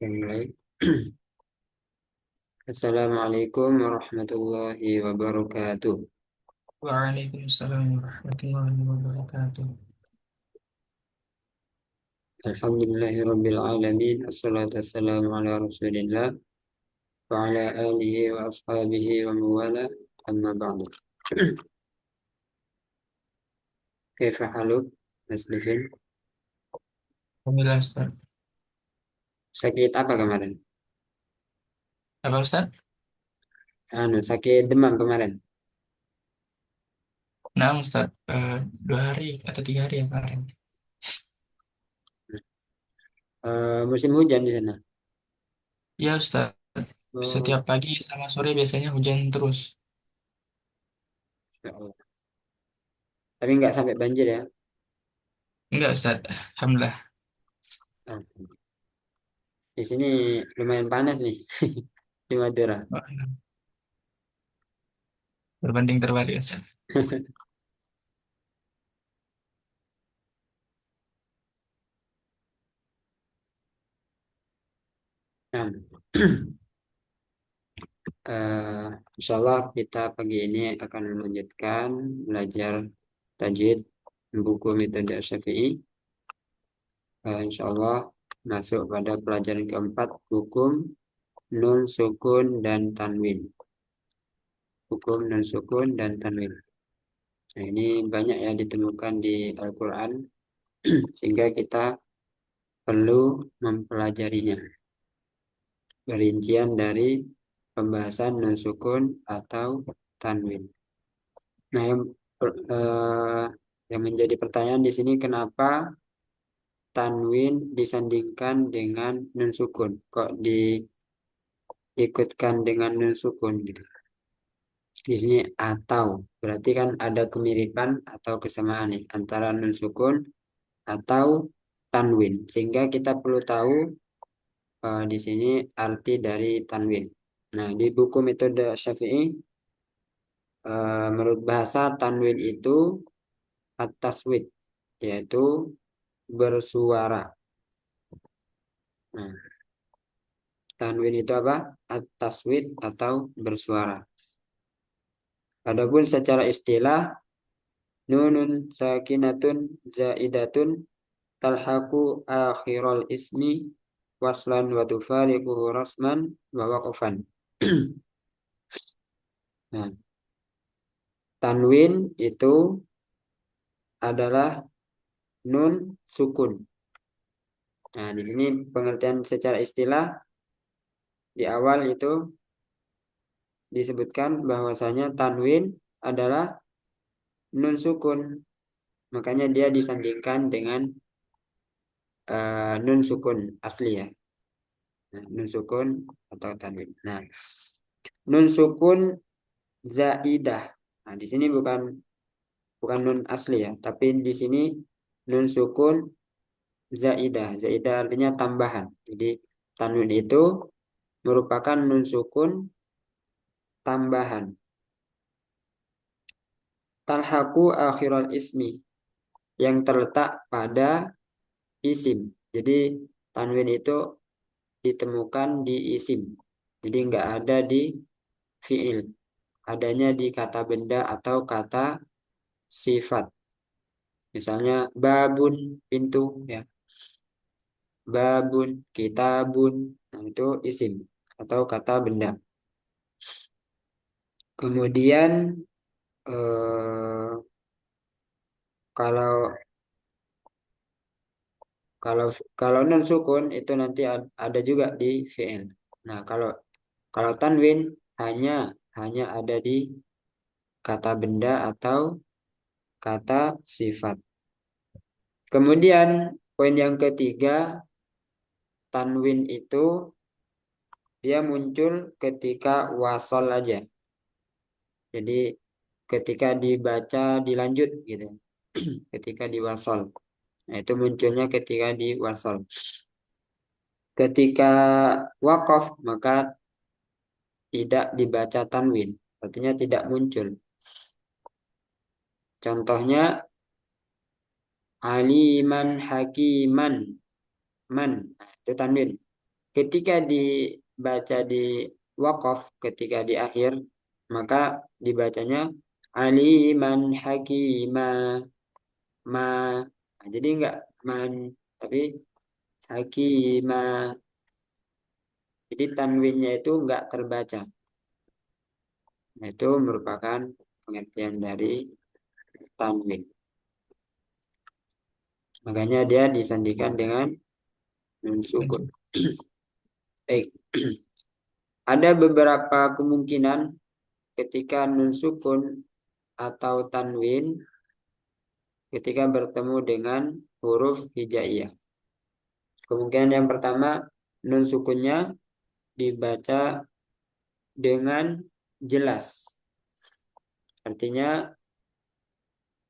Mulai. Assalamualaikum warahmatullahi wabarakatuh. Waalaikumsalam warahmatullahi wabarakatuh. Alhamdulillahirabbil alamin. Wassalatu wassalamu ala Rasulillah wa ala alihi wa ashabihi wa mawala. Amma ba'du. Kaifa haluk, Mas Livin? Alhamdulillah Ustaz. Sakit apa kemarin? Apa Ustaz? Sakit demam kemarin. Nah Ustaz, 2 hari atau 3 hari ya kemarin. Musim hujan di sana. Ya Ustaz, Oh, setiap pagi sama sore biasanya hujan terus. ya Allah. Tapi nggak sampai banjir ya. Enggak Ustaz, Alhamdulillah. Ah, Di sini lumayan panas nih di Madura. Wah, berbanding terbalik Ustaz. Nah, Eh, Insya Allah kita pagi ini akan melanjutkan belajar tajwid buku metode Syafi'i. Insya Allah masuk pada pelajaran keempat, hukum nun sukun dan tanwin. Hukum nun sukun dan tanwin. Nah, ini banyak ya ditemukan di Al-Quran sehingga kita perlu mempelajarinya. Perincian dari pembahasan nun sukun atau tanwin. Nah, yang menjadi pertanyaan di sini kenapa tanwin disandingkan dengan nun sukun? Kok diikutkan dengan nun sukun gitu? Di sini atau berarti kan ada kemiripan atau kesamaan nih antara nun sukun atau tanwin. Sehingga kita perlu tahu di sini arti dari tanwin. Nah, di buku metode Syafi'i menurut bahasa tanwin itu at-taswid, yaitu bersuara. Nah, tanwin itu apa? At-taswid atau bersuara. Adapun secara istilah, nunun sakinatun zaidatun talhaku akhiral ismi waslan wa tufariquhu rasman wa waqfan. Nah, tanwin itu adalah nun sukun. Nah, di sini pengertian secara istilah di awal itu disebutkan bahwasanya tanwin adalah nun sukun. Makanya dia disandingkan dengan nun sukun asli ya. Nah, nun sukun atau tanwin. Nah, nun sukun zaidah. Nah, di sini bukan bukan nun asli ya, tapi di sini nun sukun zaidah. Zaidah artinya tambahan. Jadi tanwin itu merupakan nun sukun tambahan. Talhaku akhiral ismi yang terletak pada isim. Jadi tanwin itu ditemukan di isim. Jadi nggak ada di fiil. Adanya di kata benda atau kata sifat. Misalnya babun, pintu ya. Babun, kitabun. Nah, itu isim atau kata benda. Kemudian eh, kalau kalau kalau non sukun itu nanti ada juga di fiil. Nah, kalau kalau tanwin hanya hanya ada di kata benda atau kata sifat. Kemudian poin yang ketiga, tanwin itu dia muncul ketika wasol aja. Jadi ketika dibaca dilanjut gitu. Ketika diwasol. Nah, itu munculnya ketika diwasol. Ketika wakof maka tidak dibaca tanwin. Artinya tidak muncul. Contohnya aliman hakiman man. Nah, itu tanwin. ketika dibaca di waqaf, ketika di akhir, maka dibacanya aliman hakima ma. Nah, jadi enggak man, tapi hakima. Jadi tanwinnya itu enggak terbaca. Nah, itu merupakan pengertian dari tanwin. Makanya dia disandikan dengan nun sukun. Baik. Ada beberapa kemungkinan ketika nun sukun atau tanwin ketika bertemu dengan huruf hijaiyah. Kemungkinan yang pertama, nun sukunnya dibaca dengan jelas. Artinya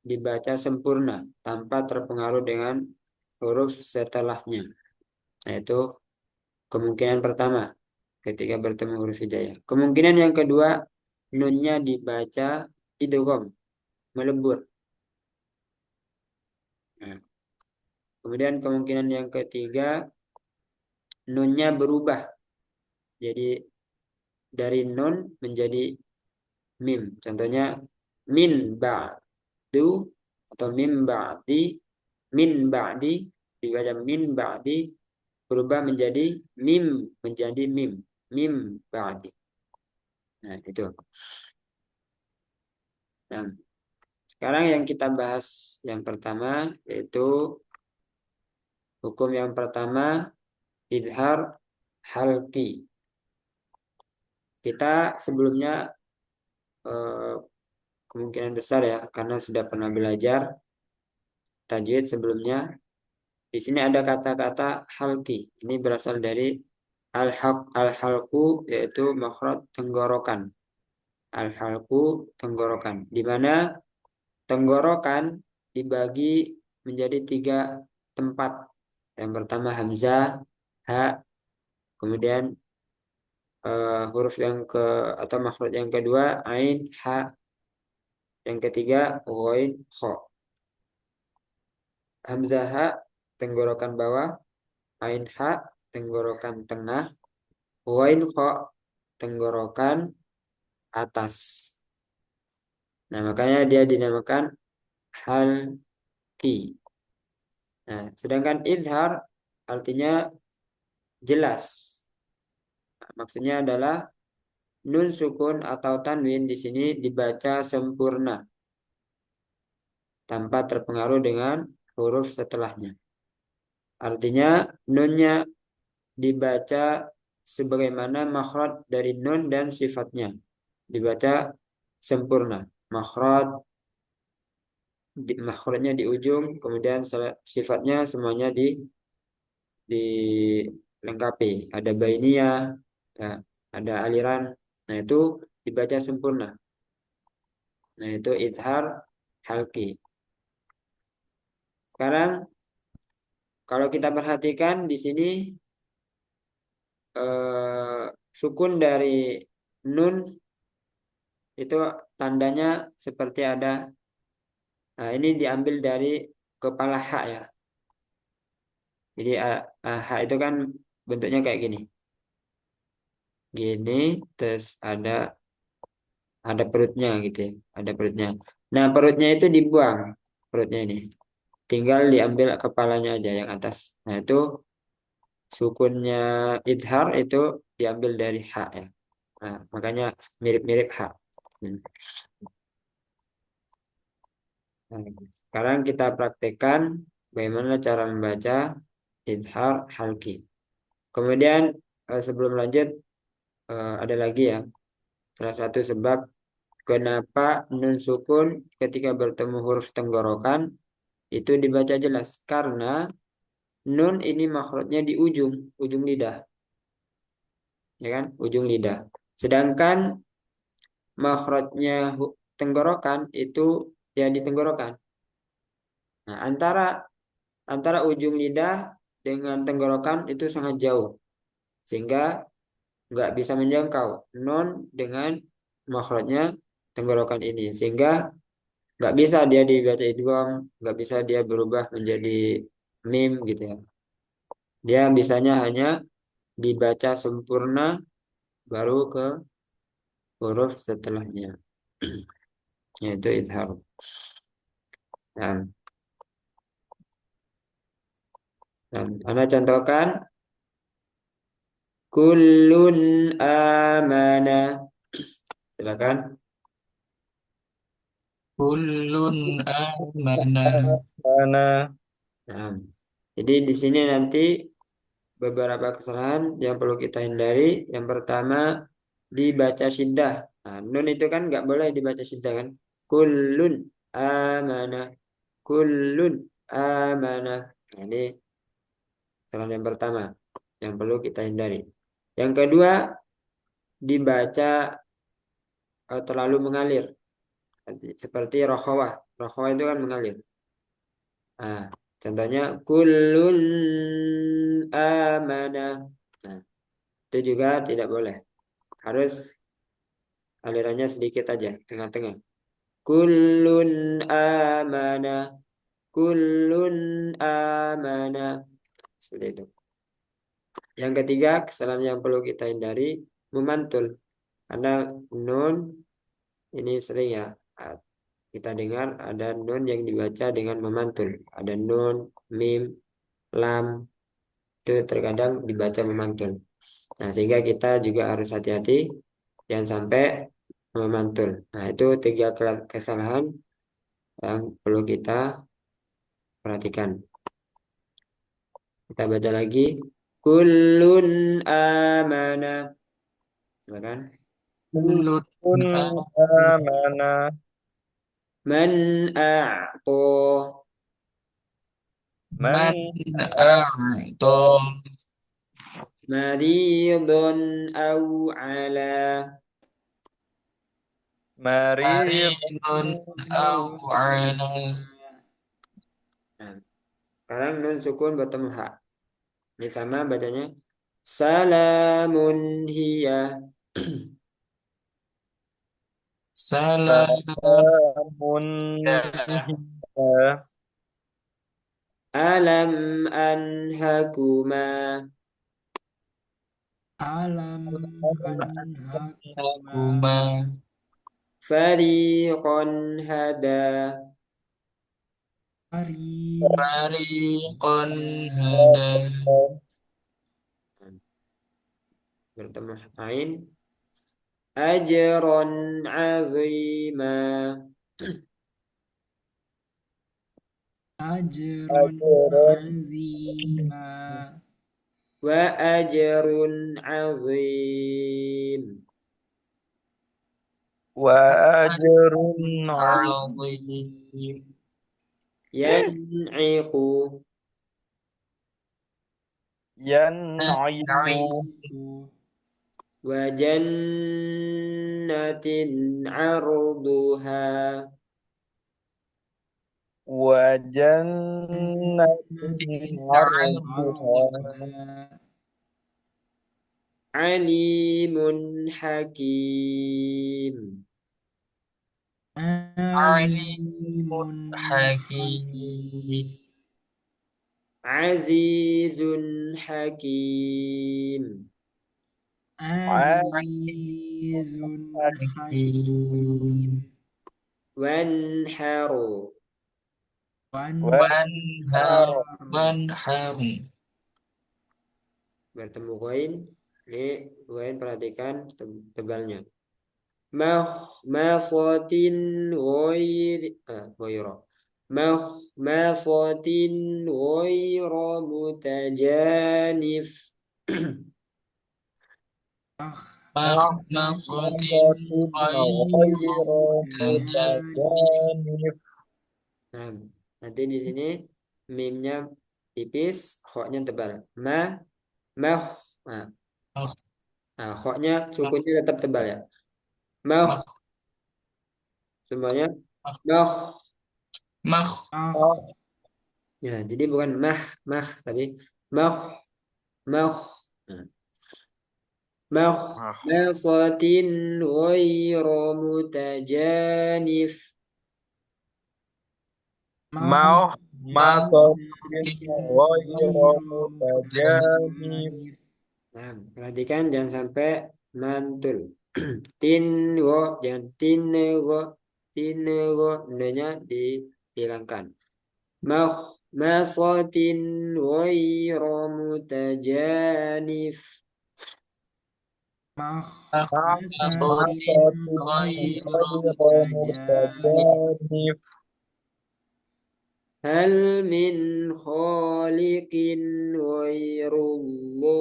dibaca sempurna tanpa terpengaruh dengan huruf setelahnya. Nah, itu kemungkinan pertama ketika bertemu huruf hijaiyah. Kemungkinan yang kedua, nunnya dibaca idgham, melebur. Nah, kemudian kemungkinan yang ketiga, nunnya berubah. Jadi dari nun menjadi mim. Contohnya min ba'du atau min ba'di dibaca min ba'di berubah menjadi mim, menjadi mim, mim ba'di. Nah, itu. Nah, sekarang yang kita bahas yang pertama yaitu hukum yang pertama, idhar halqi. Kita sebelumnya eh, kemungkinan besar ya karena sudah pernah belajar tajwid sebelumnya. Di sini ada kata-kata halqi. Ini berasal dari al-halqu yaitu makhraj tenggorokan. Al-halqu tenggorokan. Di mana tenggorokan dibagi menjadi 3 tempat. Yang pertama hamzah, ha, kemudian huruf yang ke atau makhraj yang kedua ain, ha, yang ketiga ghain, kha. Hamzah ha tenggorokan bawah, ain ha tenggorokan tengah, ghain kha tenggorokan atas. Nah, makanya dia dinamakan halqi. Nah, sedangkan idhar artinya jelas. Nah, maksudnya adalah nun sukun atau tanwin di sini dibaca sempurna tanpa terpengaruh dengan huruf setelahnya. Artinya nunnya dibaca sebagaimana makhraj dari nun dan sifatnya. Dibaca sempurna. Makhrajnya di ujung, kemudian sifatnya semuanya dilengkapi. Ada bainiyah, ya, ada aliran. Nah, itu dibaca sempurna. Nah, itu idhar halqi. Sekarang kalau kita perhatikan di sini sukun dari nun itu tandanya seperti ada. Nah, ini diambil dari kepala hak ya. Jadi hak itu kan bentuknya kayak gini. Gini, terus ada perutnya gitu ya. Ada perutnya. Nah, perutnya itu dibuang. Perutnya ini. Tinggal diambil kepalanya aja yang atas. Nah, itu sukunnya idhar itu diambil dari hak ya. Nah, makanya mirip-mirip hak. Hmm. Nah, sekarang kita praktekkan bagaimana cara membaca idhar halki. Kemudian sebelum lanjut ada lagi ya. Salah satu sebab kenapa nun sukun ketika bertemu huruf tenggorokan itu dibaca jelas. Karena nun ini makhrajnya di ujung lidah. Ya kan? Ujung lidah. Sedangkan makhrajnya tenggorokan itu ya di tenggorokan. Nah, antara ujung lidah dengan tenggorokan itu sangat jauh. Sehingga nggak bisa menjangkau non dengan makhrajnya tenggorokan ini. Sehingga nggak bisa dia dibaca idgham, nggak bisa dia berubah menjadi mim gitu ya. Dia bisanya hanya dibaca sempurna baru ke huruf setelahnya, yaitu izhar. Nah, Anda contohkan kullun amana. Silakan. Kullun amana. Mana? Nah, jadi di sini nanti beberapa kesalahan yang perlu kita hindari. Yang pertama, dibaca syiddah. Nah, nun itu kan nggak boleh dibaca syiddah kan. Kullun amana. Kullun amana. Nah, ini kesalahan yang pertama yang perlu kita hindari. Yang kedua, dibaca terlalu mengalir. Seperti rokhawah. Rokhawah itu kan mengalir. Nah, contohnya kullun amana. Nah, itu juga tidak boleh. Harus alirannya sedikit aja, tengah-tengah. Kullun amana. Kullun amana. Seperti itu. Yang ketiga, kesalahan yang perlu kita hindari, memantul. Karena nun ini sering ya, kita dengar ada nun yang dibaca dengan memantul. Ada nun, mim, lam, itu terkadang dibaca memantul. Nah, sehingga kita juga harus hati-hati jangan sampai memantul. Nah, itu tiga kesalahan yang perlu kita perhatikan. Kita baca lagi. Kullun amana. Silakan. Kullun Kun amana. Man a'to. Man man a'ta Maridun au ala. marid maridun au ala. Nah, sekarang nun sukun bertemu ha. Ini sama bacanya. Salamun hiya. Salam salamun ya hiya. Alam anhakuma. Alam anhakuma kuma Fariqan hada. fariqan fariqan hada. Bertemu ain. Ajran azima. ajron Ajran azima Wa ajrun azim. wa ajrun Azim. Yan'iqu. yan'iqu Wa jannatin arduha. wa jannatin arduha arduha Alimun hakim. Alimun alimun hakim. Azizun hakim. azizun hakim Hakim. Wanharu. Wanhar. wanhar Wanhar. Bertemu koin. Ini koin perhatikan tebalnya. Makhmasatin ghaira. Makhmasatin ghaira mutajanif. Makhmasatin makhmasatin ghairu ghairu mutajanif. mutajanif Nah, nanti di sini mimnya tipis, khoknya tebal. Mah. Nah, khoknya sukunnya tetap tebal ya. Mah, Mak- semuanya mak- mah. mak- ah Ya, jadi bukan tapi mah, mah. Nah, mah makhmasatin ghairu mutajanif. mau masatin Makhmasatin ghairu ghairu mutajanif mutajanif Nah, perhatikan jangan sampai mantul. Tinwo, jangan tinewo, tinewo, nya dihilangkan. Makh, masotin ghairu mutajanif. مخمسة غير متجانف. مستجانف Hal min khaliqin ghairullah.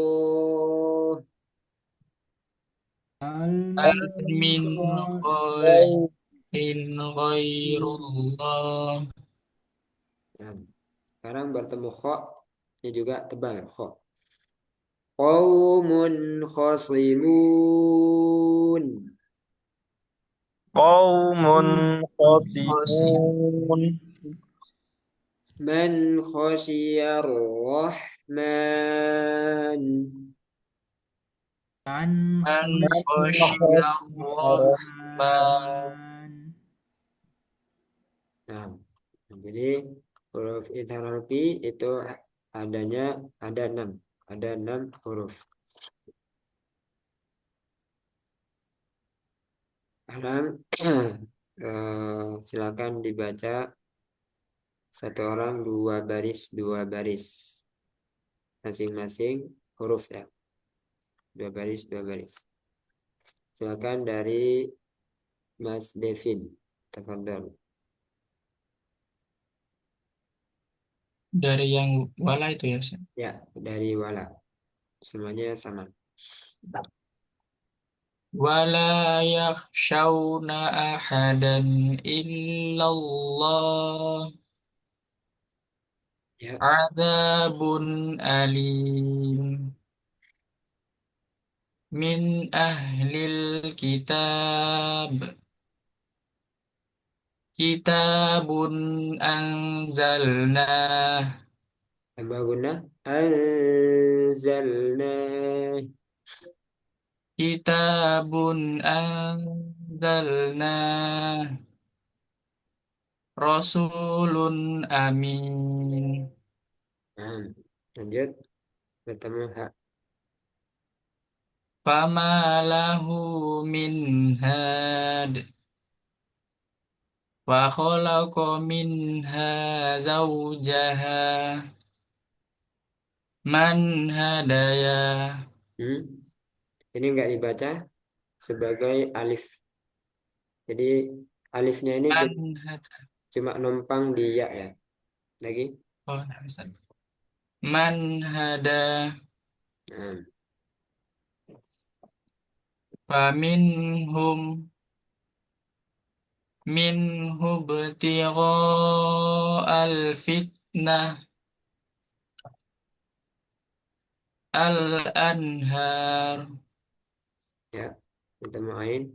هل Hal من min خالق khairin ghairullah. Nah, sekarang bertemu kho, ini juga tebal kho. Qaumun khasimun. قوم Khosim. خصمون Man khasyar rahman. عن Man خشية khasyallah. الرحمن. Nah, jadi huruf idharafi itu adanya ada enam huruf. Sekarang silakan dibaca satu orang dua baris masing-masing huruf ya, dua baris. Silakan dari Mas Devin, tafadhol. Dari yang wala itu ya, Ustaz. Ya, dari Wala. Semuanya sama. Wala yakhshawna ahadan illallah. Ya, Adzabun alim. Min ahlil kitab. Kitabun anzalnah. tambah guna anzalna. Kitabun anzalnah. Rasulun amin. Nah, lanjut bertemu hak. Fama lahu min had. Wa khalaqa minha zawjaha. Man hadaya. Hmm? Ini enggak dibaca sebagai alif. Jadi alifnya ini Man had. cuma numpang di ya ya. Lagi. Oh, nah, bisa. Man hada. Nah, Faminhum. Minhu btigha al-fitnah. Al-anhar. ya, bertemu ain.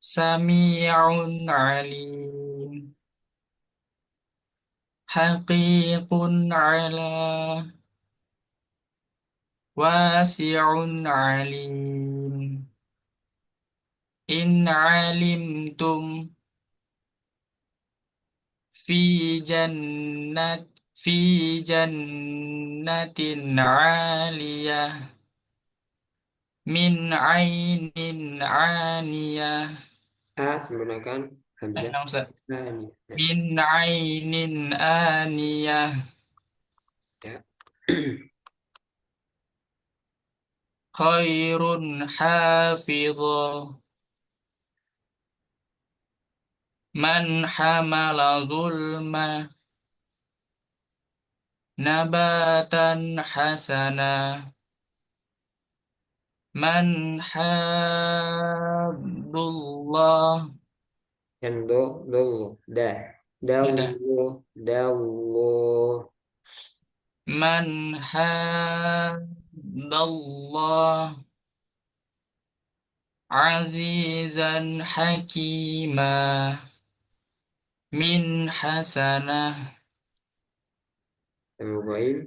Sami'un alim. Haqiqun ala. Wasi'un alim. In alimtum fi jannat fi jannatin aliyah min ainin aniyah. Menggunakan hamzah. Nah, Ustaz. Nah, ini. Ya. Min ainin aniyah. Ya. Khairun hafidhah. Man hamala zulma nabatan hasana. Man haddullah. Yang do, da. Ada. Dallo. Man haddallah. Azizan hakima. Min hasanah. Temu ghaib.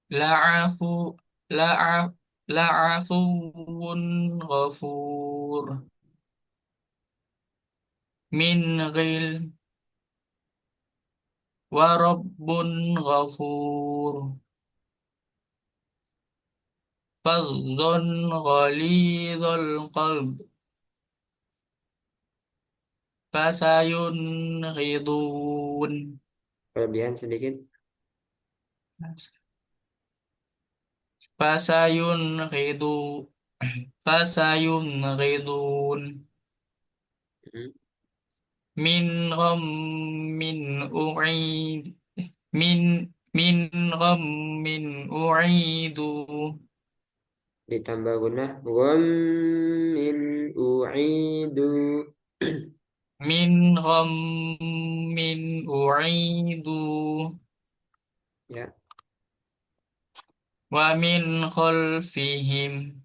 La'afu la'af la'afuwun ghafur. Min ghil wa rabbun ghafur fadhun ghalidhul qalb fasayun ghidun Kelebihan sedikit. fasayun ghidu fasayun ghidun Hmm. min ghammin u'id min min ghammin u'idu Ditambah gunah. Ghammin u'idu. min ghammin u'idu Ya. wa min khalfihim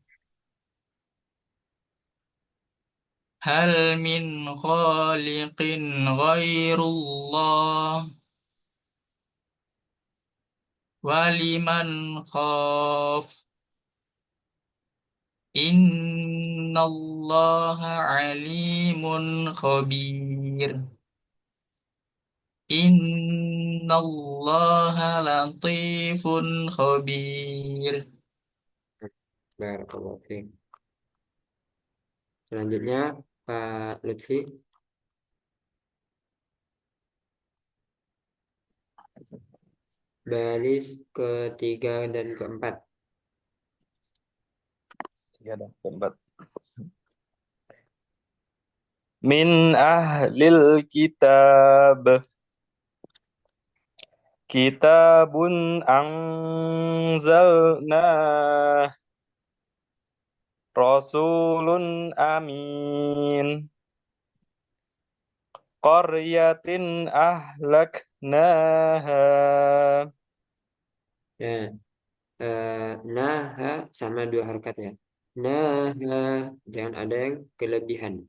hal min khaliqin ghairullah waliman khaf innallaha alimun khabir innallaha latifun khabir. Barakallahu fiik. Selanjutnya Pak Lutfi. Baris ketiga dan keempat. Tiga dan keempat. Min ahlil kitab kitabun anzalna rasulun amin qaryatin ahlaknaha. Ya, naha sama dua harokat ya. Naha, jangan ada yang kelebihan.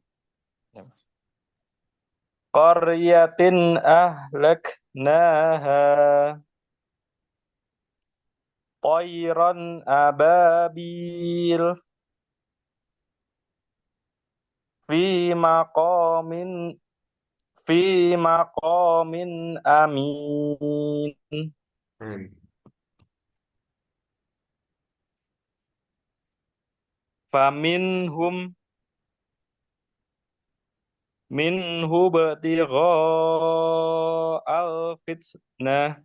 Qaryatin ahlaknaha Tayran ababil fi maqamin fi maqamin amin. Hmm. Faminhum minhu batigha al-fitnah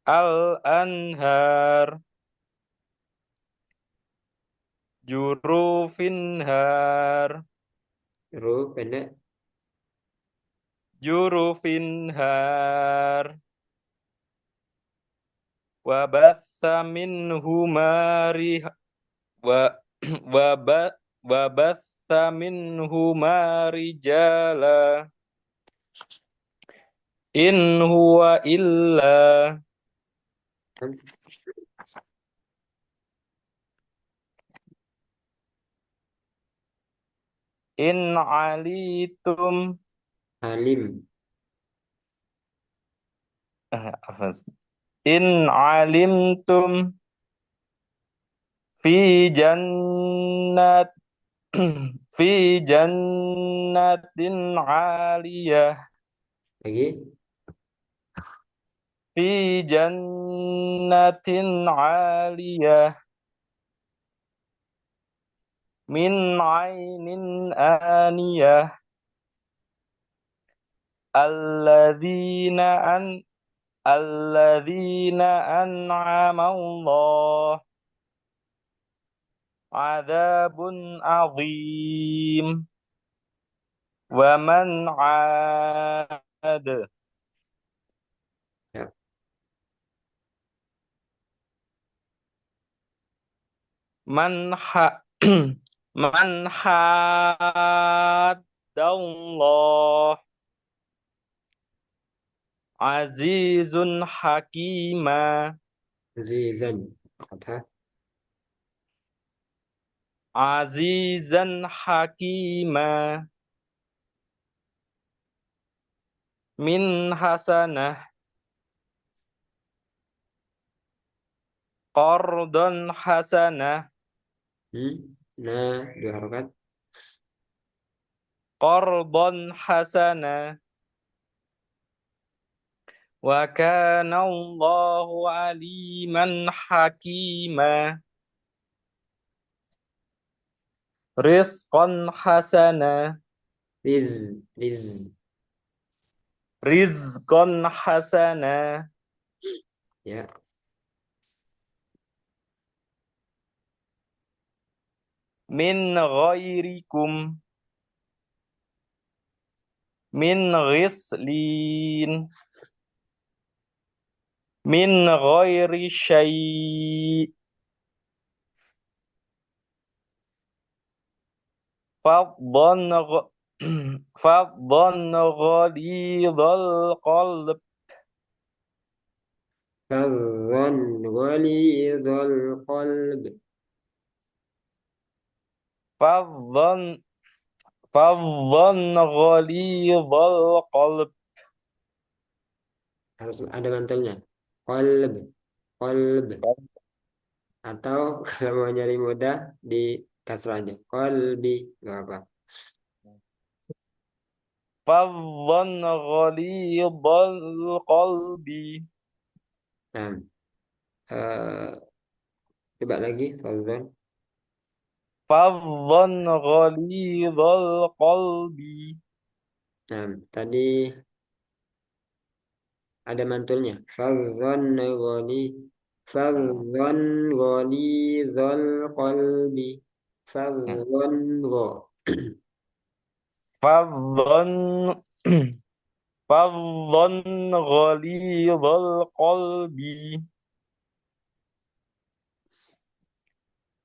al-anhar jurufinhar Huruf pendek. jurufinhar wabatha minhuma wa wabat wabatha minhuma rijala in huwa illa in alitum Alim. in alimtum fi jannat fi jannatin aliyah Lagi. fi jannatin aliyah min ainin aniyah alladzina an alladzina an'ama Allah adzabun azim wa man 'ad Ya. man ha man haddallah azizun hakima Zizan. Fathah. azizan hakima min hasanah qardon hasanah Hmm. Nah, dua harokat. qardon hasanah Wa kana Allahu aliman hakima. Rizqan hasana. Riz. Rizqan hasana. Ya. Min ghairikum. Min ghislin. Min ghairi syai'. Faddan faddan ghalidhal qalb. Fadhan ghalidhal qalb. Faddan faddan ghalidhal qalb. Harus ada mantelnya. Qalb. Qalb. Atau kalau mau nyari mudah di kasrah aja. Qalbi. Gak apa. Faddan ghalidhal qalbi. Nah, coba lagi. Fadhan. Faddan ghalidhal qalbi. Nah, tadi ada mantulnya. Fadhan ghalidhal qalbi. Fadhan gha. Faddan faddan ghalidhal qalbi.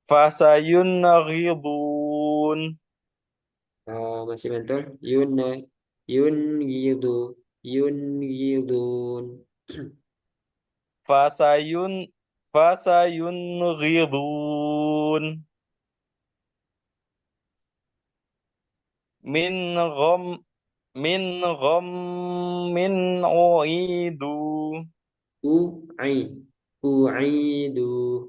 Fasayunghidun. Masih mantul. Yungidu. Yungidun. Fasayunghidun. Min gham min ghammin uidu. U'i. U'idu.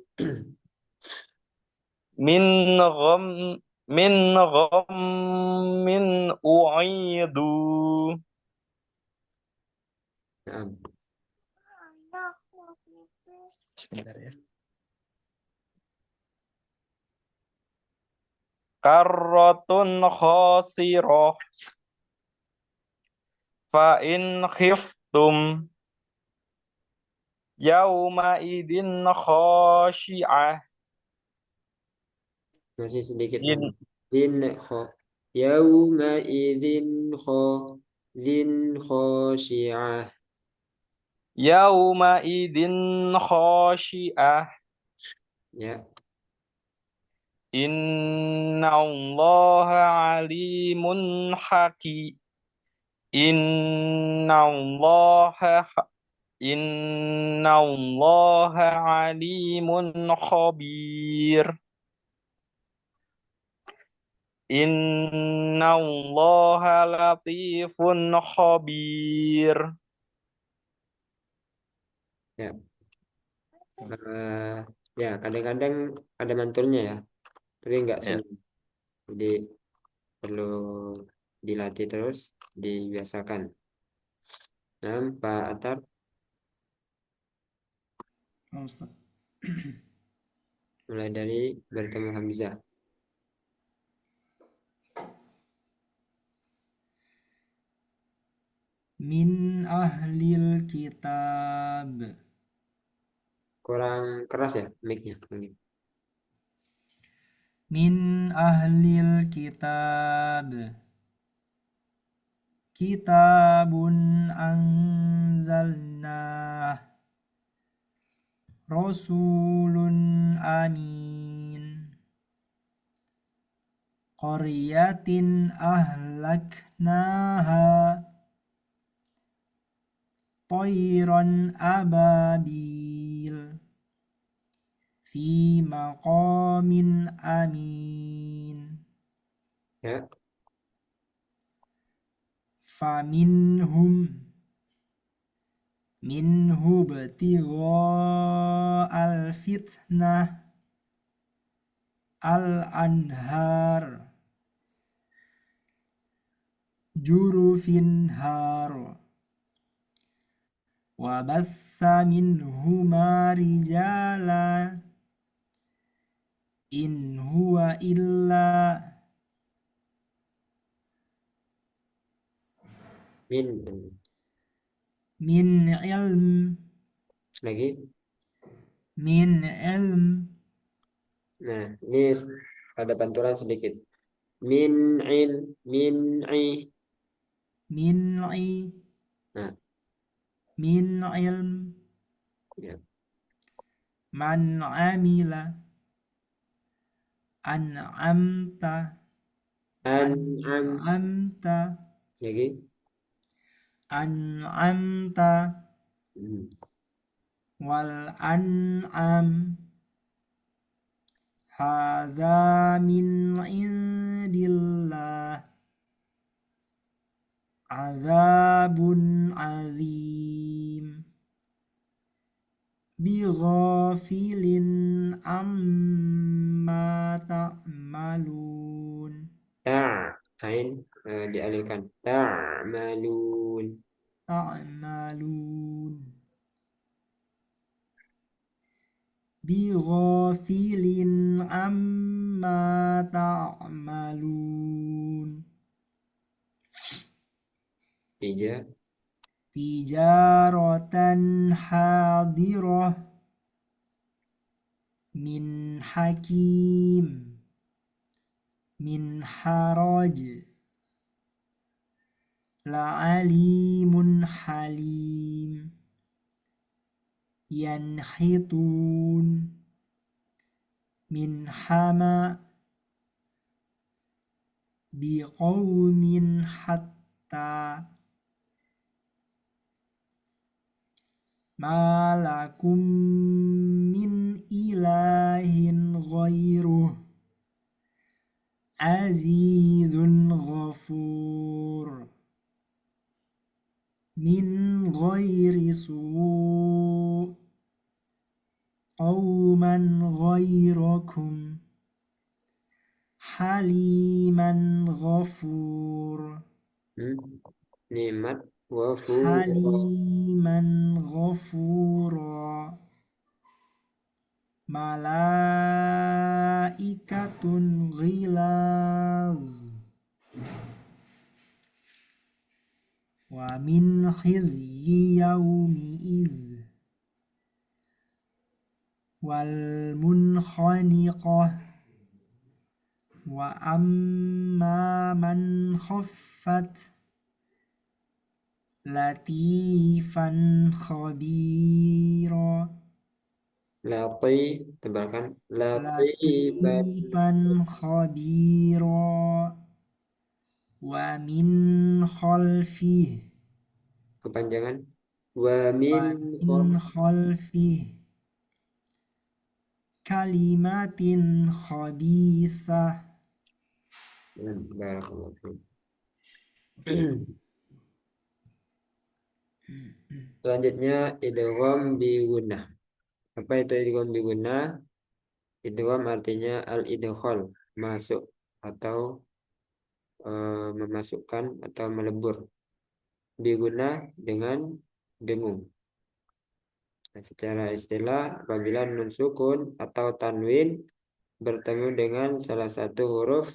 Min gham min ghammin uidu. Nah, Sebentar ya. Karratun khasirah. Fa in khiftum yauma idin khashi'ah. masih sedikit In zin kho. Yauma idzin kho. Zin khosyi'ah. yauma idin khashi'ah. Ya. Inna Allaha alimun hakim. Inna Allaha alimun khabir. Inna Allaha latifun khabir. Ya. Ya, kadang-kadang ada mantulnya ya, tapi nggak Ya. semua. Jadi perlu dilatih terus, dibiasakan. Nah, Pak Atar, Ustaz. mulai dari bertemu Hamzah. Min ahlil kitab. Kurang keras ya mic-nya. Min ahlil kitab. Kitabun anzalnah. Rasulun amin. Qaryatin ahlaknaha. Tayran ababil. Fi maqamin amin. Ya. Faminhum minhu btigha al-fitnah al-anhar jurufin har وبث منهما رجالا إن هو إلا min من علم lagi. من علم Nah, ini ada pantulan sedikit. Min i. من عي Nah, من علم ya. من عمل أنعمت An'am أنعمت lagi. أنعمت Hmm. والأنعام هذا من عند الله عذاب عظيم بغافل عما تعملون Ain dialihkan. Ta'malun. تعملون بغافل عما تعملون Tiga. تجارة حاضرة من حكيم من حرج لعليم حليم ينحتون من حمى بقوم حتى ما لكم من إله غيره عزيز غفور من غير سوء قوما غيركم حليما غفور Nikmat wafura. حليما غفورا ملائكة غلاظ ومن خزي يومئذ والمنخنقة وأما من خفت لطيفا خبيرا Lati, tebalkan. Latifan. لطيفا خبيرا ومن خلفه Kepanjangan. Wa min ومن خلفه كلمات خبيثة Barakallahu fiik. Selanjutnya idgham bi gunnah. Apa itu idgham bi gunnah? Idgham artinya al-idkhal, masuk atau memasukkan atau melebur. Bi gunnah dengan dengung. Nah, secara istilah apabila nun sukun atau tanwin bertemu dengan salah satu huruf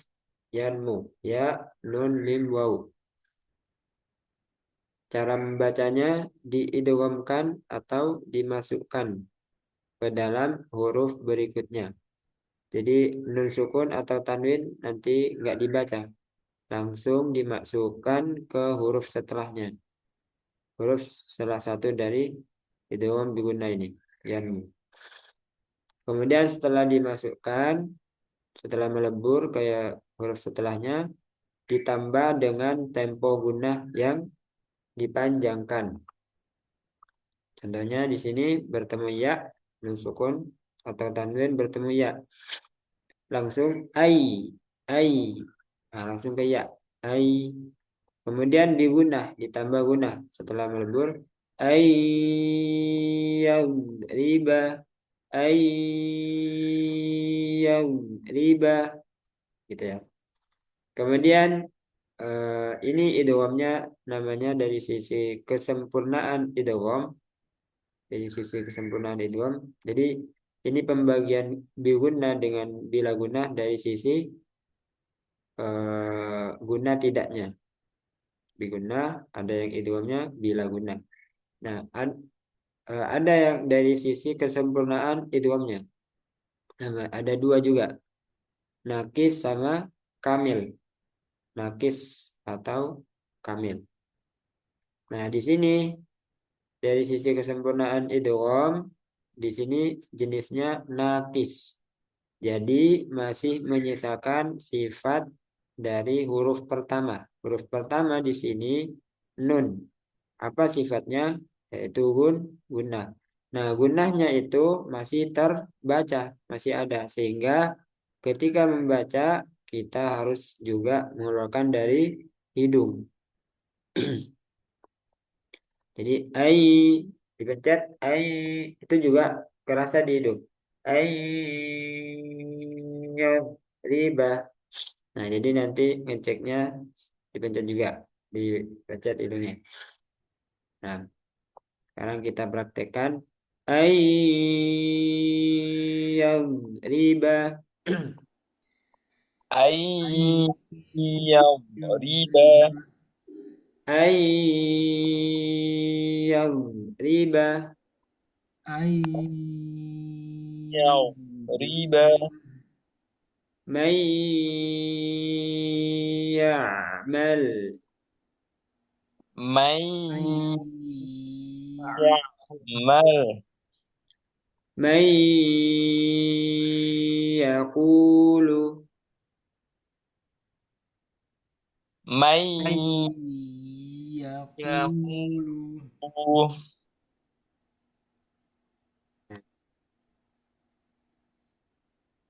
yanmu, ya, nun, mim, waw. Cara membacanya diidghamkan atau dimasukkan ke dalam huruf berikutnya. Jadi nun sukun atau tanwin nanti nggak dibaca, langsung dimasukkan ke huruf setelahnya. Huruf salah satu dari idgham bi gunnah ini, yanmu. Kemudian setelah dimasukkan, setelah melebur kayak huruf setelahnya, ditambah dengan tempo gunnah yang dipanjangkan. Contohnya di sini bertemu ya, nun sukun atau tanwin bertemu ya. Langsung ai. Nah, langsung ke ya. Ai. Kemudian digunah, ditambah gunah setelah melebur. Riba. Riba. Gitu ya. Kemudian ini idghamnya namanya dari sisi kesempurnaan idgham dari sisi kesempurnaan idgham. Jadi ini pembagian biguna dengan bila guna dari sisi guna tidaknya. Biguna ada yang idghamnya bila guna. Nah, ada yang dari sisi kesempurnaan idghamnya. Nah, ada dua juga, nakis sama kamil. Nakis atau kamil. Nah, di sini dari sisi kesempurnaan idgham, di sini jenisnya nakis. Jadi masih menyisakan sifat dari huruf pertama. Huruf pertama di sini nun. Apa sifatnya? Yaitu gunnah. Nah, gunnahnya itu masih terbaca, masih ada. Sehingga ketika membaca, kita harus juga mengeluarkan dari hidung. Jadi ai dipencet, ai itu juga kerasa di hidung. Ai riba. Nah, jadi nanti ngeceknya dipencet juga, dipencet hidungnya. Nah, sekarang kita praktekkan ayyam riba. Ayyam riba. Ayyam riba. Ayyam riba. Man ya'mal. Man ya'mal. Man yaqulu. Man yaqulu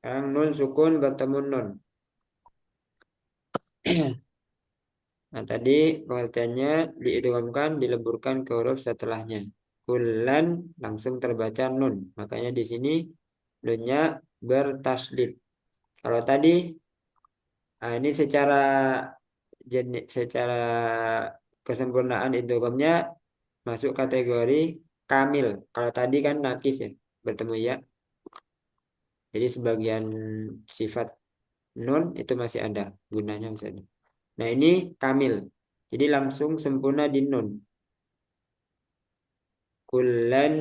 Sekarang nun sukun bertemu nun. Nah, tadi pengertiannya diidghamkan, dileburkan ke huruf setelahnya. Kullan langsung terbaca nun. Makanya di sini nunnya bertasdid. Kalau tadi, ini secara kesempurnaan idghamnya masuk kategori kamil. Kalau tadi kan nakis ya, bertemu ya. Jadi sebagian sifat nun itu masih ada, gunanya masih ada. Nah, ini kamil. Jadi langsung sempurna di nun. Kullan,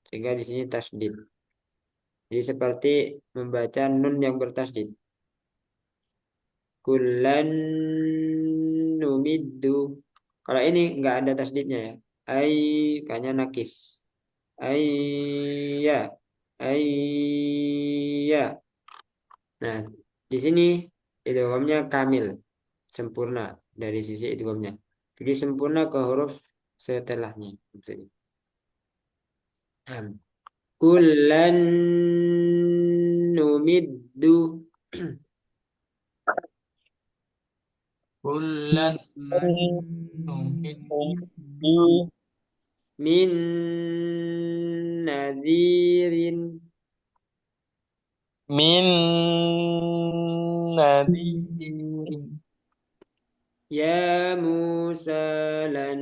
sehingga di sini tasdid. Jadi seperti membaca nun yang bertasdid. Kullan numiddu. Kalau ini nggak ada tasdidnya ya. Ai kayaknya nakis. Ayya. Ayya. Nah, di sini idghamnya kamil, sempurna dari sisi idghamnya. Jadi sempurna ke huruf setelahnya. Maksudnya. Kullan numiddu Kullan numiddu min nadhirin min nadhir. ya Musa lan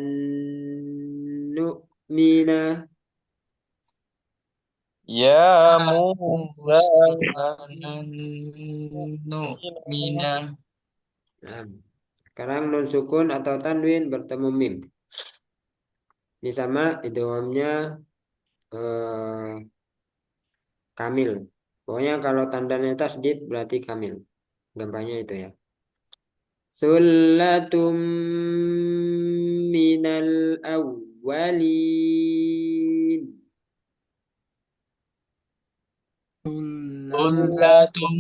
nu'mina Ya Musa Mina. Nah, sekarang nun sukun atau tanwin bertemu mim. Ini sama idghamnya kamil. Pokoknya kalau tandanya tasdid berarti kamil. Gampangnya itu ya. Sullatum minal awwalin. Sullatun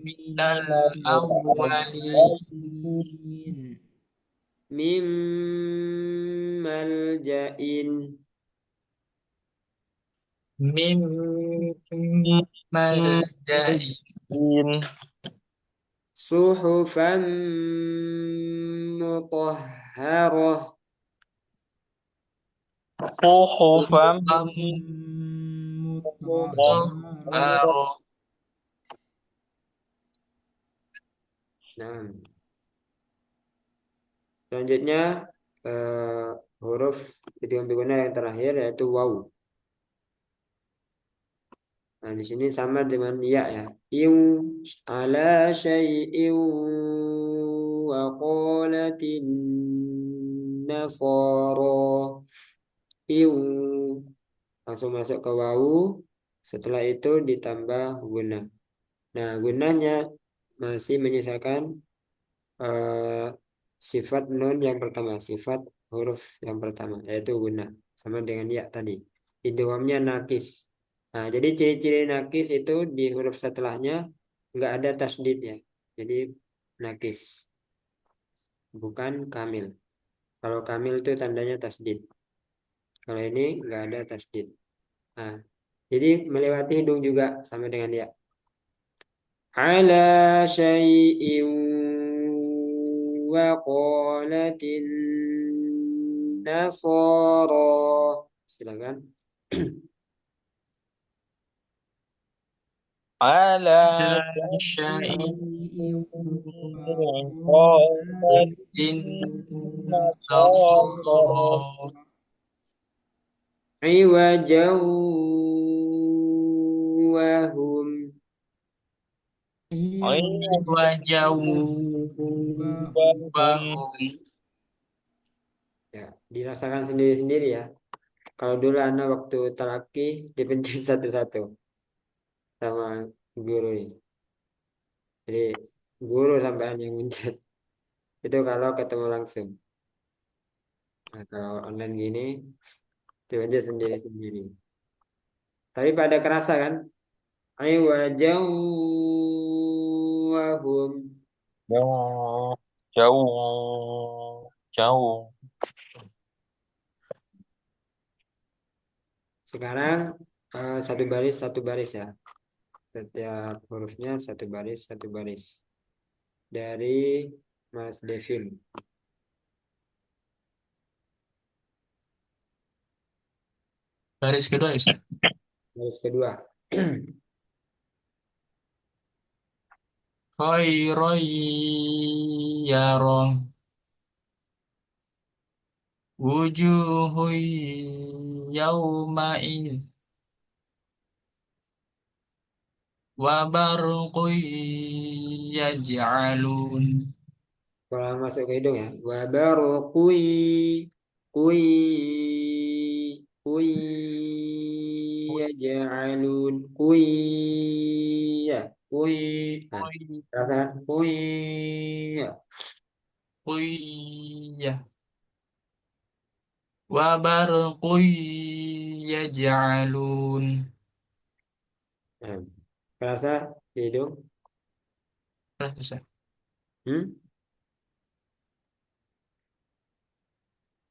minal awwalin. Mimmal ja'in. Mim maljai. Suhufan mutahharah. Suhufan Mutahharah. Nah, selanjutnya huruf ketika berguna yang terakhir yaitu waw. Nah, di sini sama dengan ya ya. Iu ala syai'in wa qalatin nasara. Iu langsung masuk ke wawu. Setelah itu ditambah guna. Nah, gunanya masih menyisakan eh, sifat nun yang pertama, sifat huruf yang pertama, yaitu guna. Sama dengan ya tadi. Idghamnya nakis. Nah, jadi ciri-ciri nakis itu di huruf setelahnya nggak ada tasdid ya. Jadi nakis, bukan kamil. Kalau kamil itu tandanya tasdid. Kalau ini nggak ada tasdid. Nah, jadi melewati hidung juga sama dengan ya. Ala syai'in wa qalatin nasara. Silakan. على syai شيء قالت in النصارى Iwajan wahum. wajau وهم wahum. Ya, dirasakan sendiri-sendiri ya. Kalau dulu anak waktu talaki dipencet satu-satu sama guru ini. Jadi guru sampean yang mencet. Itu kalau ketemu langsung. Nah, kalau online gini dipencet sendiri-sendiri. Tapi pada kerasa kan? Iwajan wahum. jauh jauh jauh Sekarang satu baris ya. Setiap hurufnya satu baris. Dari Mas Devin. Baris kedua ya Ustaz. Baris kedua. Khairan yarong wujuhu yauma'id wa barqu yaj'alun. Kalau masuk ke hidung ya. Wabaru kui kui kui ya ja'alun kui ya kui. Nah, rasakan kui ya. Quyya wa barqu yaj'alun. Nah, kerasa di hidung? Terus Ustaz. Hmm?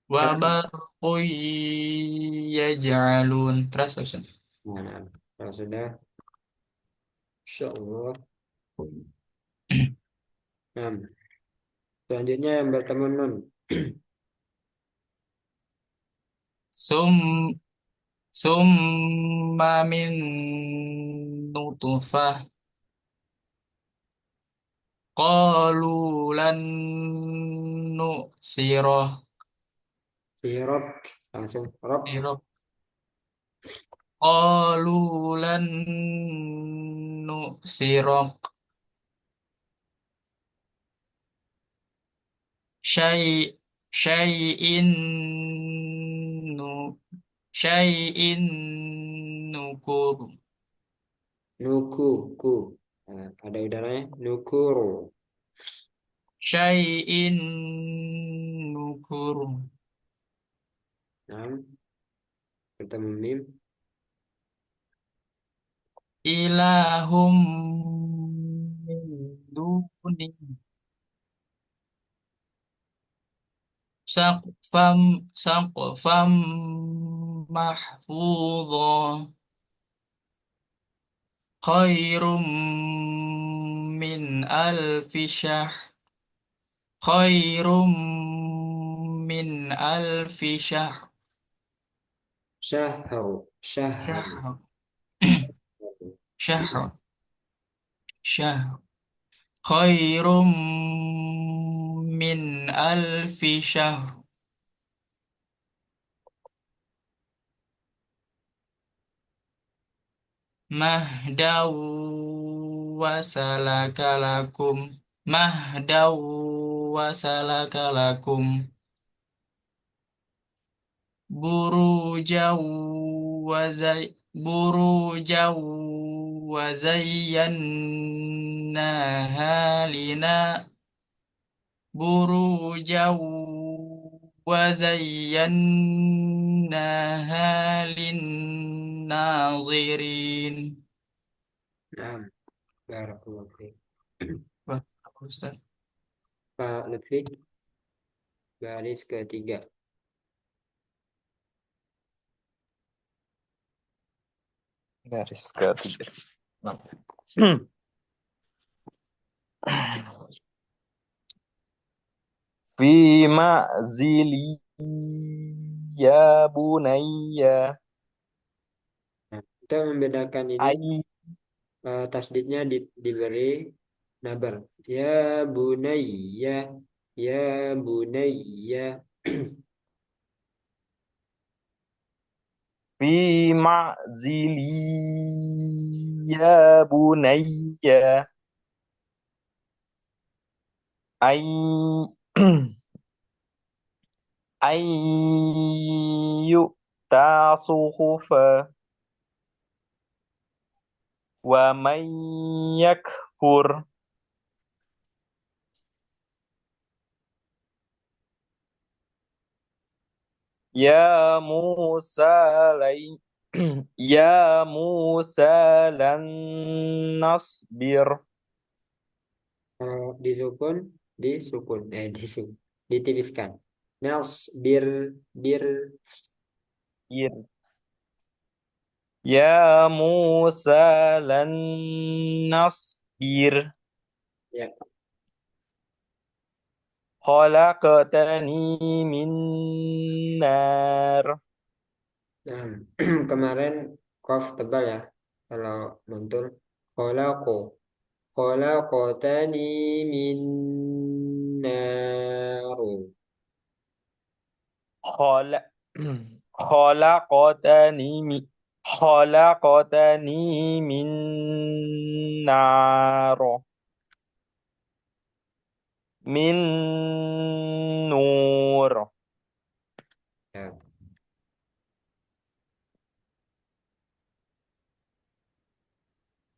Wa Kerasa? barqu yaj'alun. Terus Ustaz. Nah, kalau sudah, insya Allah. Nah, selanjutnya yang bertemu nun. Sum summa min nutfah qalu lan nu'thirah Sirok langsung rock. sirah qalu lan nu'thirah syai syai'in nu syai'in nukur Nuku ku. Nah, ada udaranya. Nukuru. syai'in nukur Nah, bertemu mim. ilahum min duni saqfam mahfudha khairum min alfi syahr khairum min alfi Syahru. Syahru. syahr syahr syahr khairum min alfi syahr Mahdaw wasalakalakum. Mahdaw wasalakalakum. Burujau burujau wazayyannaha lina burujau wazayyannaha linnazirin. Nah, barakallahu fiik. Wah, Ustaz. Pak Lutfi, baris ketiga. Garis ketiga. Nah. Fi ma'zili ya bunayya. Nah, kita membedakan ini Ai tasdidnya diberi nabar. Ya bunayya, ya bunayya. fi ma'zili ya bunayya. Ai ai yu'ta suhufa wa man yakfur ya Musa lai ya Musa lan nasbir Kalau disukun, ditipiskan. Nels bir ya Musa lan nasbir ya. khalaqtani min nar Nah, kemarin kof tebal ya. Kalau mantul kholaqo khalaqtani min naru. khala khalaqtani mi khalaqtani min nar min nur Ya.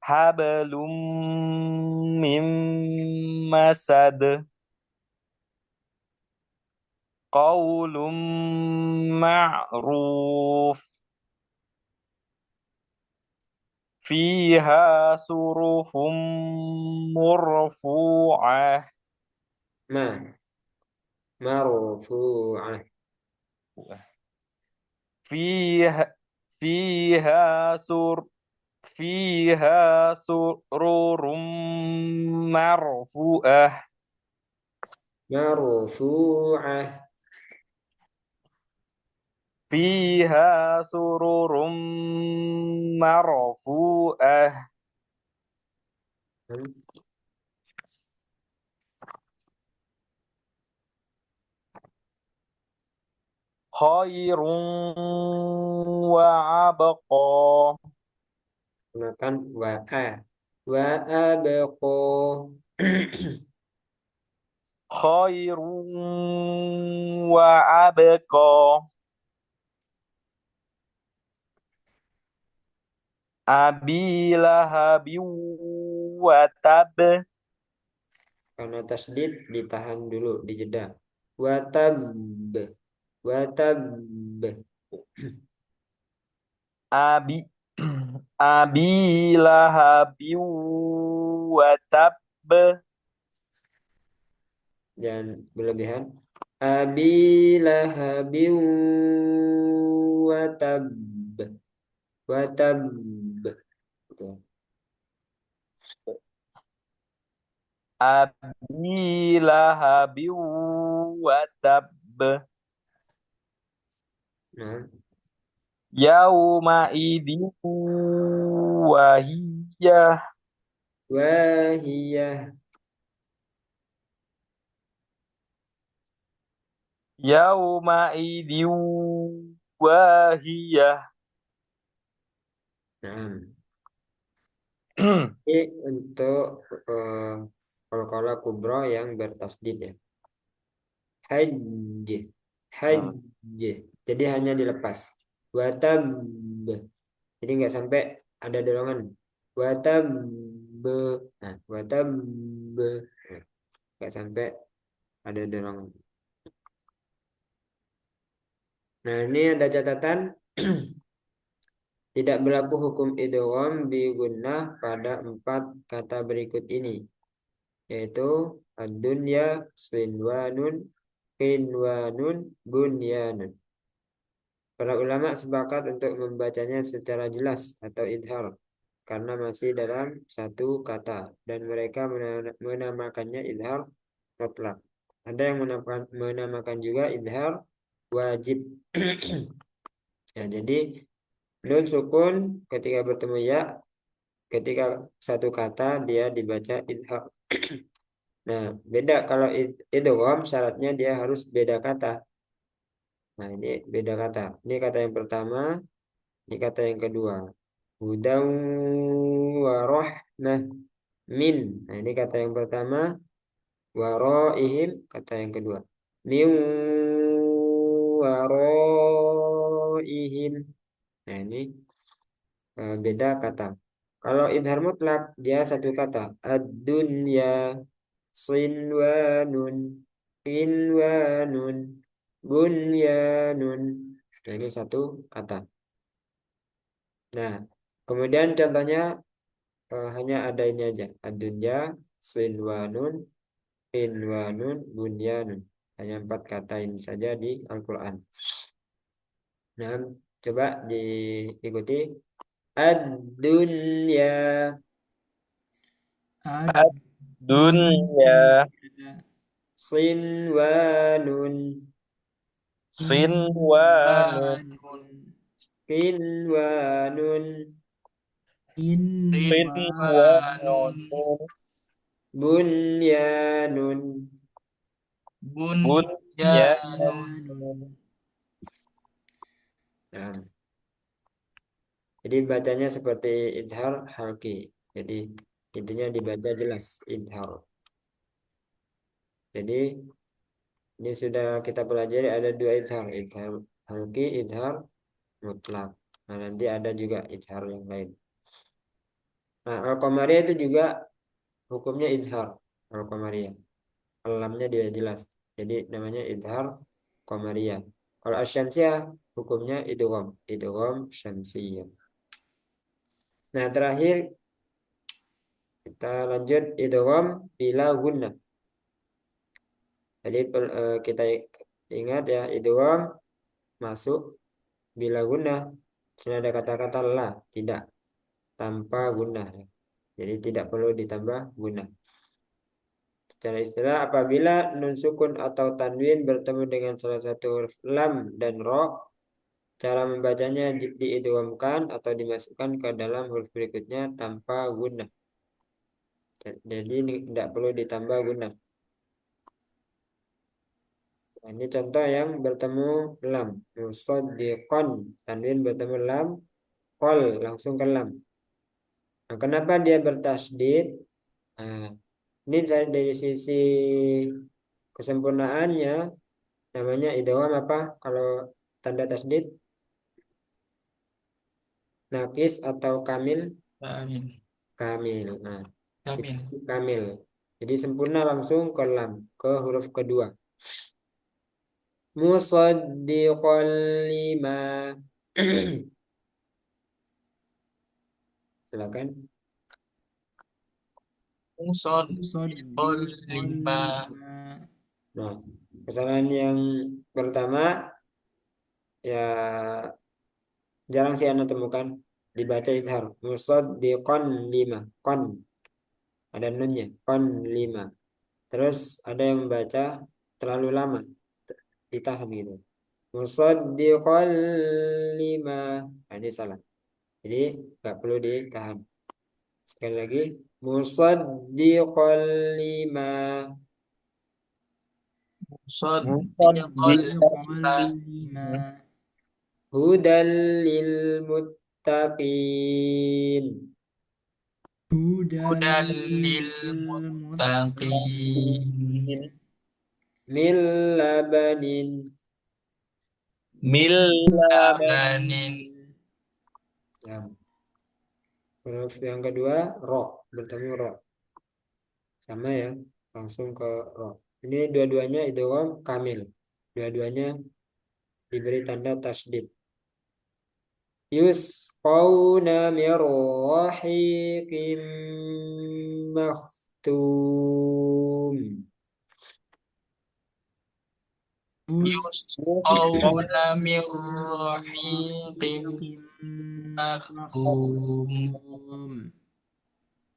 hablum mim masad qaulum ma'ruf fiha surufum murfu'ah Ma marfu'ah. fiha fiha sur fiha sururum marfu'ah Marfu'ah. fiha sururum marfu'ah Hmm. khairun wa abqa Gunakan wa abqa. khairun wa abqa abi lahabin wa tab Karena tasdid ditahan dulu, dijeda. Watab, watab. abi abi lahabin wa tab Jangan berlebihan. Abi lahabin watab, watab. Gitu. abi lahabin wa tab Nah, yauma idin wahiyah wahiyah. yauma idin wahiyah Nah, Ini untuk qalqalah kubra yang bertasdid ya. Hajj. Hajj. Jadi hanya dilepas. Watab. Jadi nggak sampai ada dorongan. Watab. Nah, watab. Nah, nggak sampai ada dorongan. Nah, ini ada catatan. Tidak berlaku hukum idgham bi gunnah pada 4 kata berikut ini, yaitu ad-dunya, sinwanun, qinwanun, bunyanun. Para ulama sepakat untuk membacanya secara jelas atau idhar karena masih dalam satu kata dan mereka menamakannya idhar mutlak. Ada yang menamakan juga idhar wajib. Ya, jadi nun sukun ketika bertemu ya, ketika satu kata dia dibaca idhar. Nah, beda kalau idgham syaratnya dia harus beda kata. Nah, ini beda kata. Ini kata yang pertama, ini kata yang kedua. Hudan wa rahmah min. Nah, ini kata yang pertama. Waraihim kata yang kedua. Min waraihim. Nah, ini beda kata. Kalau idhar mutlak dia satu kata. Ad-dunya sinwanun qinwanun bunyanun. Nah, ini satu kata. Nah, kemudian contohnya hanya ada ini aja. Ad-dunya sinwanun qinwanun bunyanun. Hanya 4 kata ini saja di Al-Quran. Nah, coba diikuti. Ad-dunya Dunya sinwanun sinwanun qinwanun sinwanun bunyanun. bunyanun. Nah, jadi bacanya seperti idhar halki. Jadi intinya dibaca jelas idhar. Jadi ini sudah kita pelajari ada 2 idhar, idhar halki, idhar mutlak. Nah, nanti ada juga idhar yang lain. Nah, al-qamariyah itu juga hukumnya idhar. Al-qamariyah. Lamnya dia jelas. Jadi namanya idhar qamariyah. Kalau asyamsiyah hukumnya idgham, idgham syamsiyah. Nah, terakhir kita lanjut idgham bila gunnah. Jadi kita ingat ya, idgham masuk bila gunnah. Sini ada kata-kata la, tidak, tanpa gunnah. Jadi tidak perlu ditambah gunnah. Secara istilah apabila nun sukun atau tanwin bertemu dengan salah satu huruf lam dan ro, cara membacanya diidghamkan atau dimasukkan ke dalam huruf berikutnya tanpa gunnah. Jadi ini tidak perlu ditambah gunnah. Nah, ini contoh yang bertemu lam. Musaddiqan, tanwin bertemu lam, qol langsung ke lam. Nah, kenapa dia bertasdid? Nah, ini dari sisi kesempurnaannya namanya idgham apa? Kalau tanda tasdid nakis atau kamil? Amin. Kamil. Nah, Amin. itu kamil. Jadi sempurna langsung ke lam, ke huruf kedua. Musaddiqan lima. Silakan. Musaddiqan lima. Nah, kesalahan yang pertama ya jarang sih Anda temukan dibaca idhar. Musaddiqan lima. Kon ada nunnya. Kon lima. Terus ada yang membaca terlalu lama. Ditahan gitu. Musaddiqan lima. Nah, ini salah. Jadi nggak perlu ditahan. Sekali lagi. Musaddiqan lima. Musaddiqan lima. Hudan lil muttaqin. هدى Hudal lil للمتقين muttaqin. Min labanin. Min Labanin. Ya. Huruf yang kedua ro, bertemu ro. Sama ya, langsung ke ro. Ini dua-duanya idgham kamil. Dua-duanya diberi tanda tasydid. Yusqawna min rahiqim makhtum. Yusqawna min rahiqin makhtum. مختوم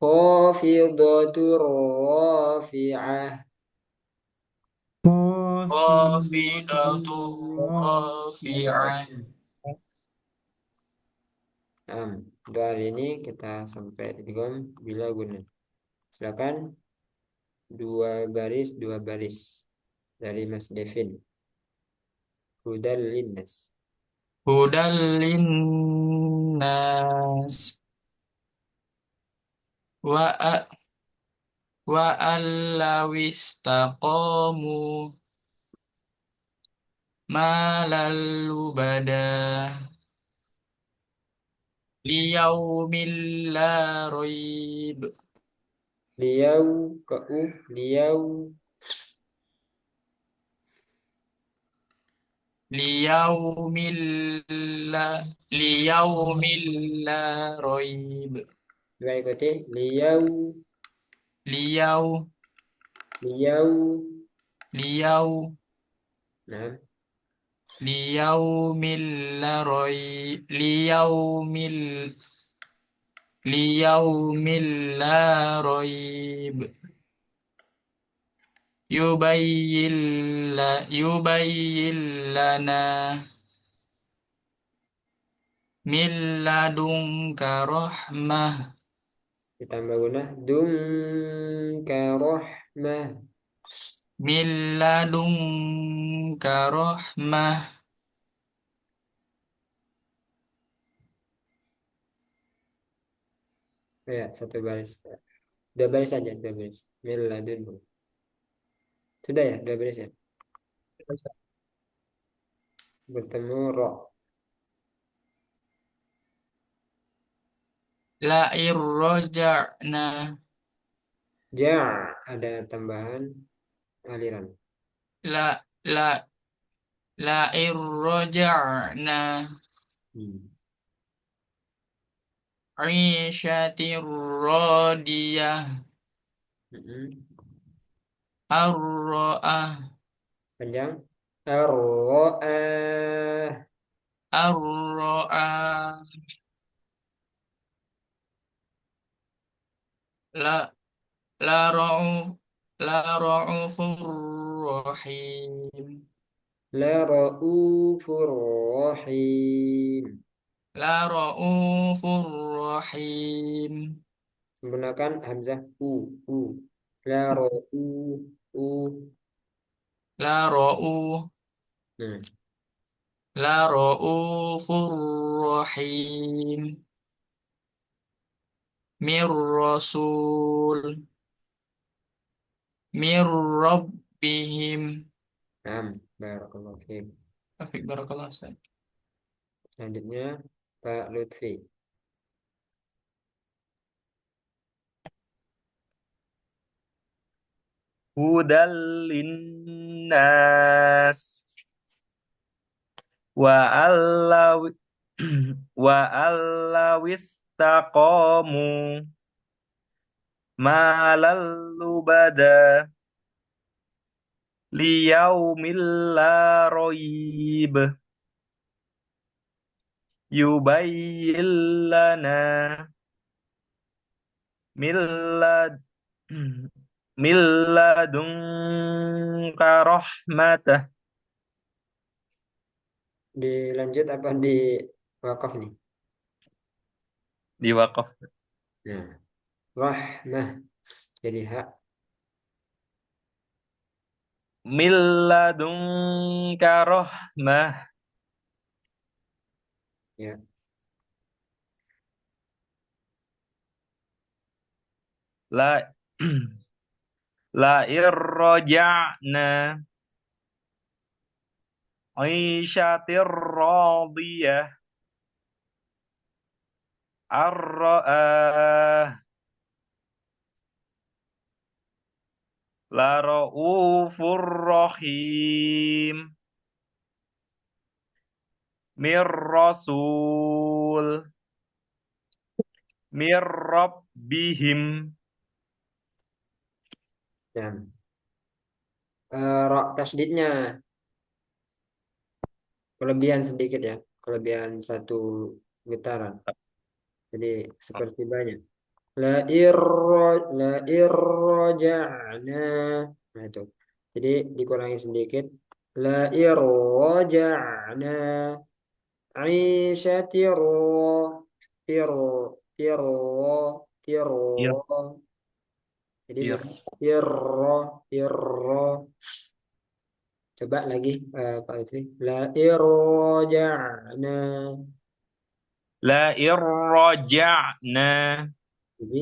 Khafidatur rafi'ah. خافضة Khafidatur رافعة rafi'ah. Untuk hari ini kita sampai di bila guna. Silakan dua baris dari Mas Devin. Hudal linnas. Hudal linnas. Wa wa allawistaqamu ma lalubada liyaumil la raib. Liyau ke liyau Liyaumil la liyaumil la raib. dua ikuti liyau Liyau liyau. liyau Nah, liyaumil la raib. Liyaumil la raib. Yubayyin lana min ladunka rahmah. ditambah guna dunka rahmah. Min ladunka rahmah. Ya, satu baris. Dua baris saja, dua baris. Min ladunhu. Sudah ya, dua baris ya. Bertemu ro. La irroja'na. Ja, ada tambahan aliran. La la la irroja'na. Hmm. Isyatir radiyah. Mm-mm. Arra'ah. Panjang. Ar-ra'ah. Arra'ah. La la ra'uf la ra'ufur rahim. La ra'ufur rahim. La ra'ufur rahim. Menggunakan hamzah u. La ra'u u. La ra'u Nah, la ra'ufur rahim. Mir rasul mir rabbihim. barakallahu fiik. Afik barakallah Ustaz. Selanjutnya Pak Lutfi. hudal linnas wa allaw wa allawistaqamu ma lalubada liyaumil la raib yubayyin lana min lad min ladunka rahmatah. Dilanjut apa di wakaf nih? Di wakaf. Nah, rahmah jadi hak. Min ladunka rahmah. Ya. La la irroja'na 'ishatir radiyah ar la raufur rahim mir rasul mir rabbihim. Nah, tasdidnya kelebihan sedikit ya, kelebihan satu getaran. Jadi seperti banyak. La irroja'na. Nah itu. Jadi dikurangi sedikit. La irroja'na. Aisyatirro. Tiro. Tiro. Tiro. Ir, Jadi ir. bukan irro. Irro. Coba lagi Pak Lutfi. La irroja'na. La irroja'na Jadi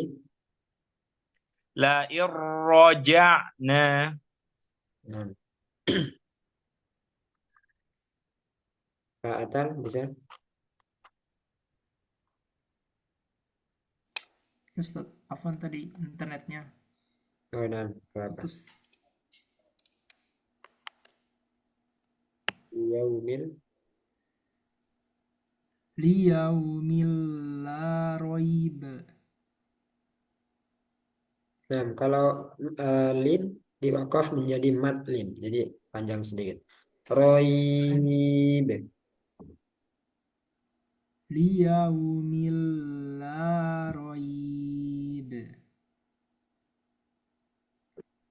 la irroja'na nah, Pak Atal bisa. Ustaz, Afwan tadi internetnya Oh, nah, berapa? putus. Yaumil. Liyaumil la roib. Nah, kalau lin diwakaf menjadi mat lin, jadi panjang sedikit. Roib. Liyaumil la roib.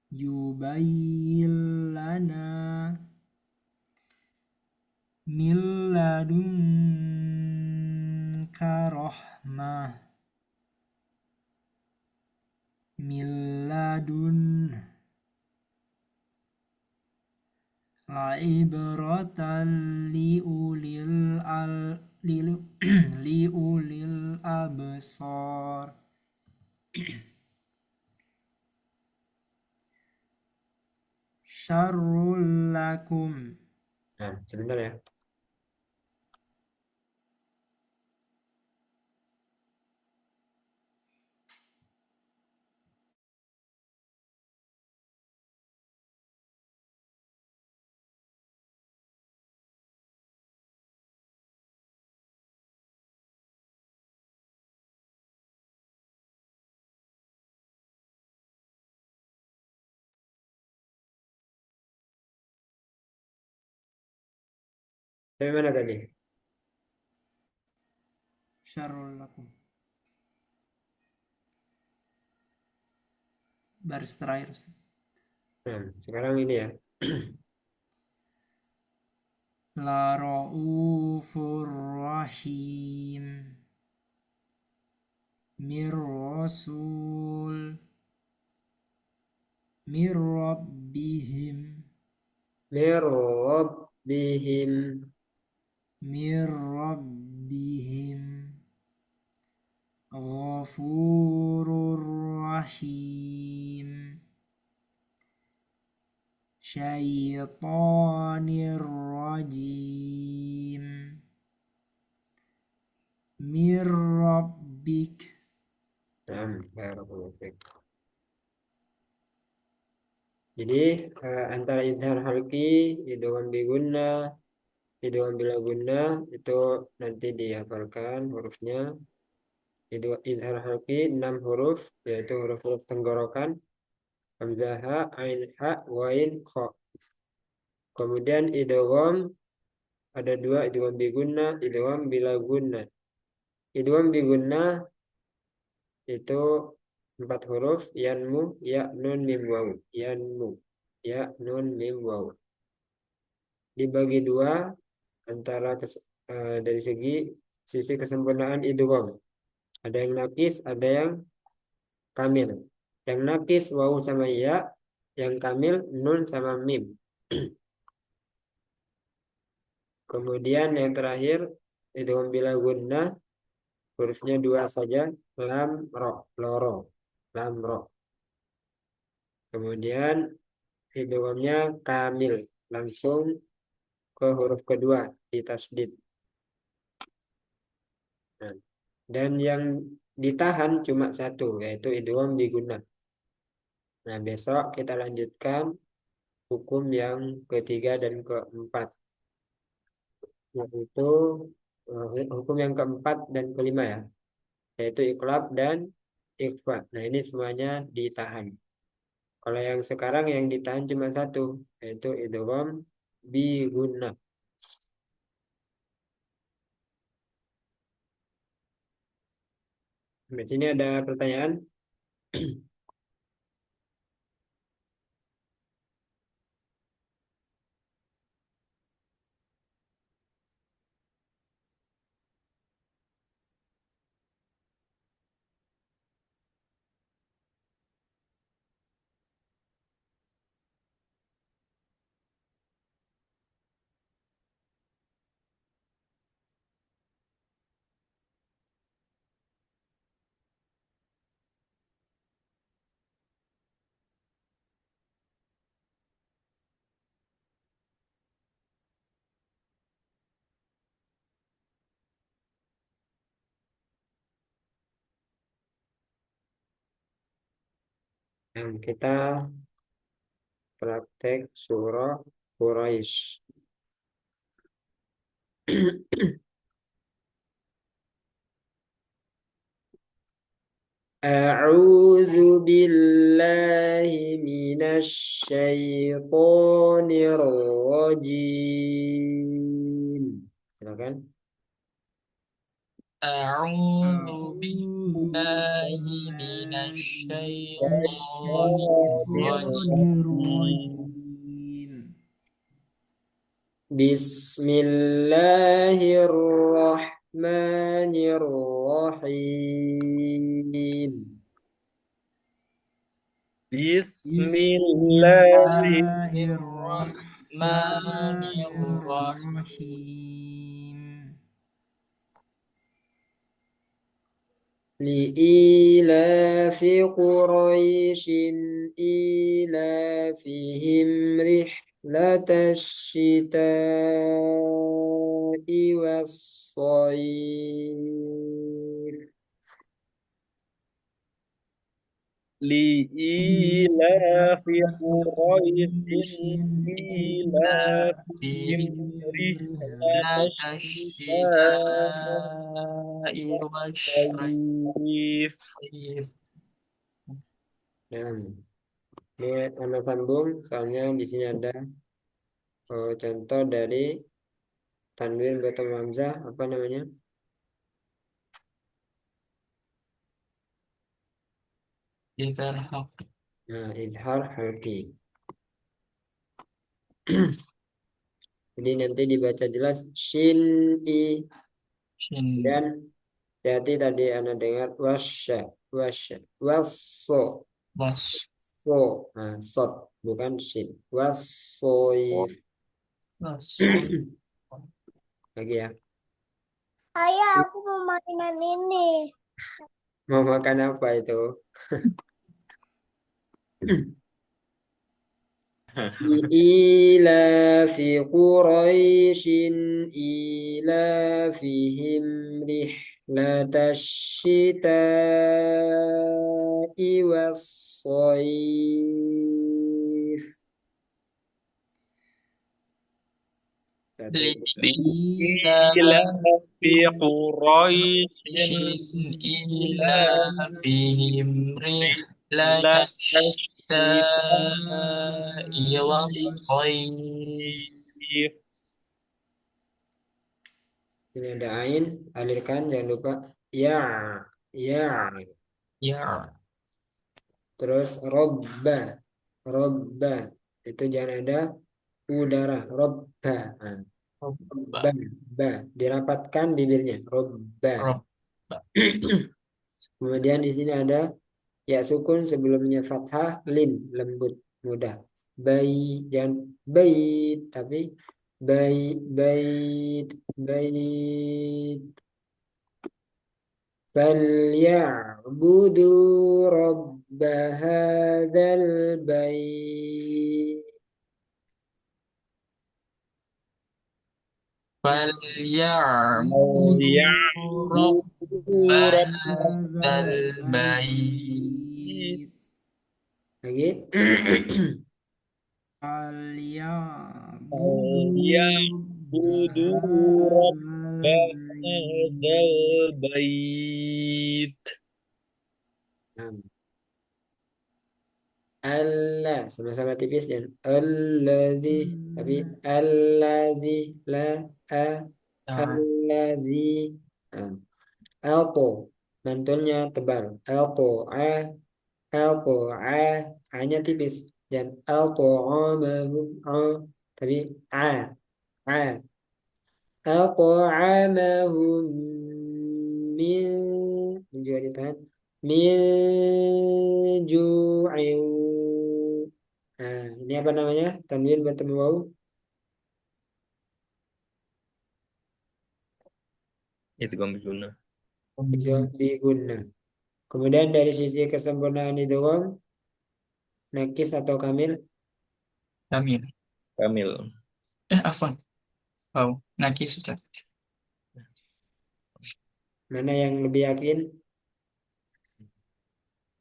Yubayyin lana min ladunka rahmah. Min ladun ibratan liulil absar. Syarrul lakum. Nah, sebentar ya. Tapi mana tadi? Syarrul lakum. Baris terakhir, Ustaz. Nah, sekarang ini ya. La raufur rahim. Mir rasul. Mir rabbihim. Mir rabbihim. Mir rabbihim. Ghafurur rahim. Syaitanir rajim. Mir rabbik. Nah, barakallahu fiik. Jadi antara idhar halqi, idgham bi gunnah, idgham bila gunnah itu nanti dihafalkan hurufnya. Idhar halqi 6 huruf, yaitu huruf-huruf tenggorokan, hamzah, ha, ain, ha, wain, kha. Kemudian idgham ada 2, idgham bi gunnah, idgham bila gunnah. Idgham bi gunnah itu 4 huruf, yanmu, ya, nun, mim, waw. Yanmu, ya, nun, mim, waw. Dibagi 2 antara dari sisi kesempurnaan idgham. Ada yang nakis, ada yang kamil. Yang nakis waw sama ya, yang kamil nun sama mim. Kemudian yang terakhir idgham bila gunnah, hurufnya 2 saja, lam, ro, loro. lam ro. Kemudian idghamnya kamil, langsung ke huruf kedua di tasdid. Nah, dan yang ditahan cuma satu, yaitu idgham biguna. Nah, besok kita lanjutkan hukum yang ketiga dan keempat, yaitu hukum yang keempat dan kelima ya, yaitu iqlab dan ikhfa. Nah, ini semuanya ditahan. Kalau yang sekarang yang ditahan cuma satu, yaitu idgham biguna. Di sini ada pertanyaan. Yang kita praktek surah Quraisy. A'udzu billahi minasy syaithanir rajim. Silakan. أعوذ بالله من الشيطان الرجيم Bismillahirrahmanirrahim. Bismillahirrahmanirrahim. Bismillah. الرحمن الرحيم Bismillahirrahmanirrahim. لإيلاف قريش إيلافهم رحلة الشتاء والصيف لإيلاف قريش إيلافهم رحلة رحلة الشتاء الشتاء والصيف. والصيف. Nah, ini anda sambung, soalnya di sini ada contoh dari tanwin bertemu hamzah, apa namanya? Izhar Nah, izhar halqi. Jadi nanti dibaca jelas shin i, shin dan jadi tadi anda dengar wasya, wasso, was so, nah, sot bukan shin, wassoif. was Lagi ya. Ayah, aku mau mainan ini. Mau makan apa itu? إيلاف قريش إيلافهم رحلة الشتاء والصيف. لإيلاف قريش إيلافهم رحلة الشتاء والصيف. Ini ada ain, alirkan, jangan lupa. Ya, ya. Ya, Terus robba, robba. Itu jangan ada udara, robba. Nah, Robba, ba, ba. Dirapatkan bibirnya, robba. Rob, Kemudian di sini ada ya sukun sebelumnya fathah, lin, lembut, mudah. Jangan bait, tapi bait, bait. فليعبدوا رب هذا البيت فليعبدوا رب رب هذا البيت البيت lagi. فليعبدوا رب هذا هذا البيت البيت. Nah, Allah sama-sama tipis dan alladzi tapi alladzi la a Nah, alladzi nah, alqo mantulnya tebal alqo alqo a-nya tipis dan alqo amahum tapi a amahum min ini juga ditahan min ju'in. Nah, ini apa namanya? Tanwin bertemu wawu. Itu gak guna. Biguna. Kemudian dari sisi kesempurnaan idgham, nakis atau kamil, Kamil. Kamil. Afwan. Oh, nakis Ustaz. mana yang lebih yakin?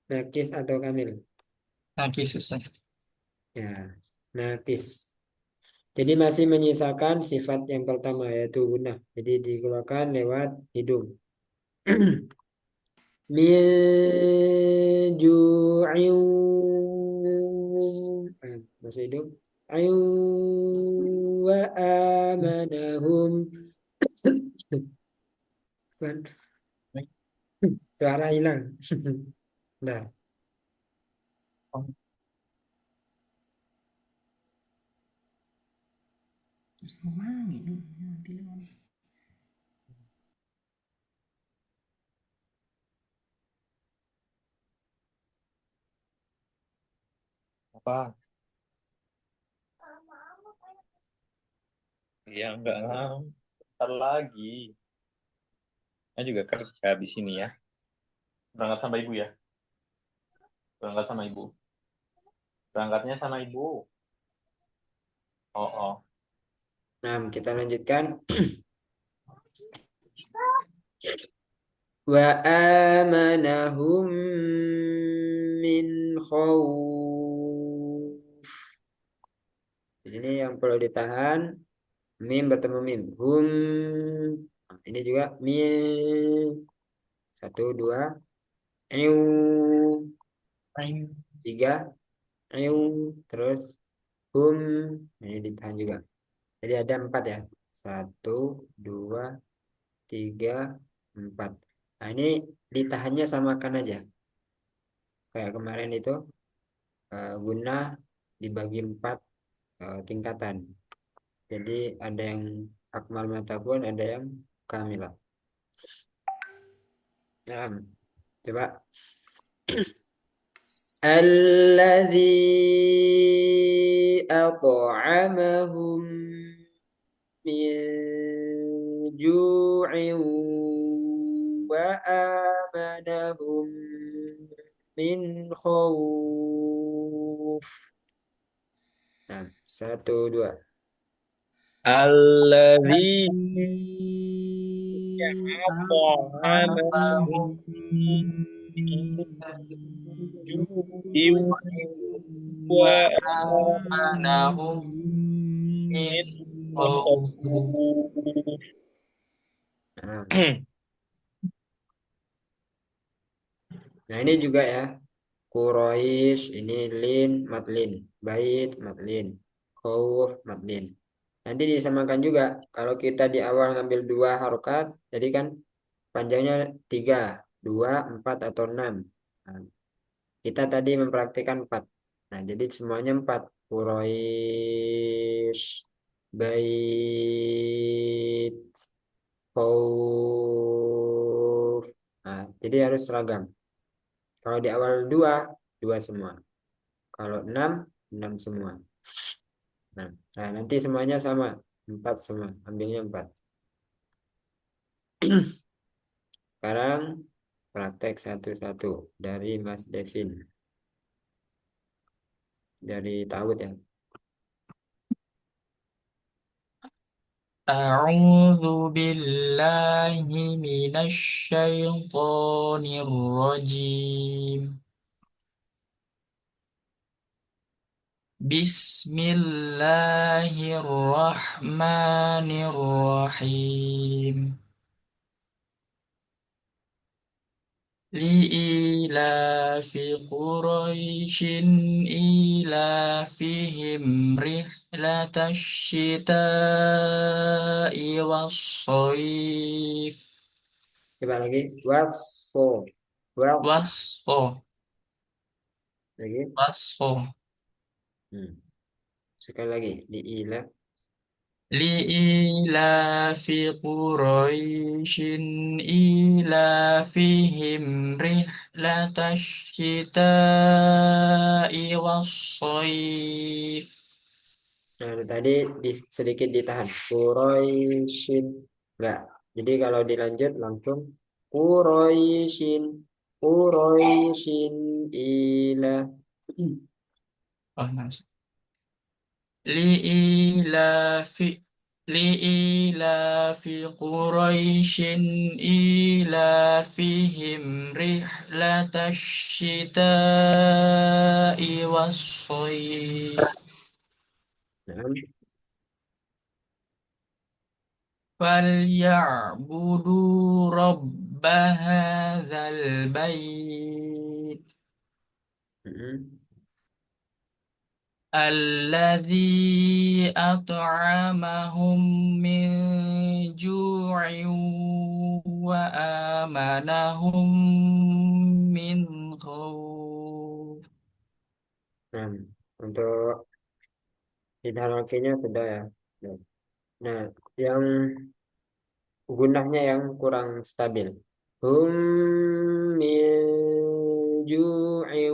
Nakis atau kamil? Nakis Ustaz. Ya, nakis. Jadi masih menyisakan sifat yang pertama yaitu guna. Jadi dikeluarkan lewat hidung. Min ju'in. Masuk hidung. Ayu wa amanahum. Kan, suara hilang. Nah, Terus mau mangin nanti lawan. Apa? Ya enggak lah. Ntar lagi. Saya juga kerja di sini ya. Berangkat sama ibu ya. Berangkat sama ibu. Berangkatnya sama ibu. Oh, oh. nah kita lanjutkan. Wa amanahum min khawf. Ini yang perlu ditahan. Mim bertemu mim. Hum. Nah, ini juga mim. Satu, dua. Iu. Tiga. Iu. Terus. Hum. Ini ditahan juga. Jadi ada empat ya. Satu, dua, tiga, empat. Nah ini ditahannya samakan aja. Kayak kemarin itu. Guna dibagi empat tingkatan. Jadi ada yang akmal matakun, ada yang kamilah. Nah, coba. Alladzi at'amahum min ju'in wa amanahum min khawf. Nah, satu, dua. Alladzi الذي at'amahum أطعمهم min من ju'in جوع wa وآمنهم من min خوف. khawf. Nah, nah ini juga ya. Quraisy ini lin matlin, bait matlin, khauf matlin. Nanti disamakan juga kalau kita di awal ngambil dua harokat, jadi kan panjangnya 3, 2, 4 atau 6. Nah, kita tadi mempraktikkan 4. Nah, jadi semuanya 4. Quraisy, bait, khauf. Nah, jadi harus seragam. Kalau di awal 2, 2 semua. Kalau 6, 6 semua. Nah, nanti semuanya sama. 4 semua. Ambilnya 4. Sekarang praktek satu-satu dari Mas Devin. Dari Tauhid ya. أعوذ بالله من الشيطان الرجيم بسم الله الرحمن الرحيم لإيلاف قريش إيلافهم رحلة الشتاء والصيف Coba lagi. Wasfo. وصفه Lagi. وصفه Sekali lagi. Di ila. لإيلاف قريش إيلافهم رحلة الشتاء والصيف Nah, tadi sedikit ditahan. Quraisyin. Enggak. Jadi kalau dilanjut langsung Quraisyin. Quraisyin ila. oh, nice. لإيلاف لإيلاف قريش إيلافهم رحلة الشتاء والصيف Nah, فليعبدوا رب هذا البيت الذي أطعمهم من جوع وآمنهم من خوف. nah, untuk hidalkinya sudah ya. Nah, yang gunahnya yang kurang stabil. Hum min ju'in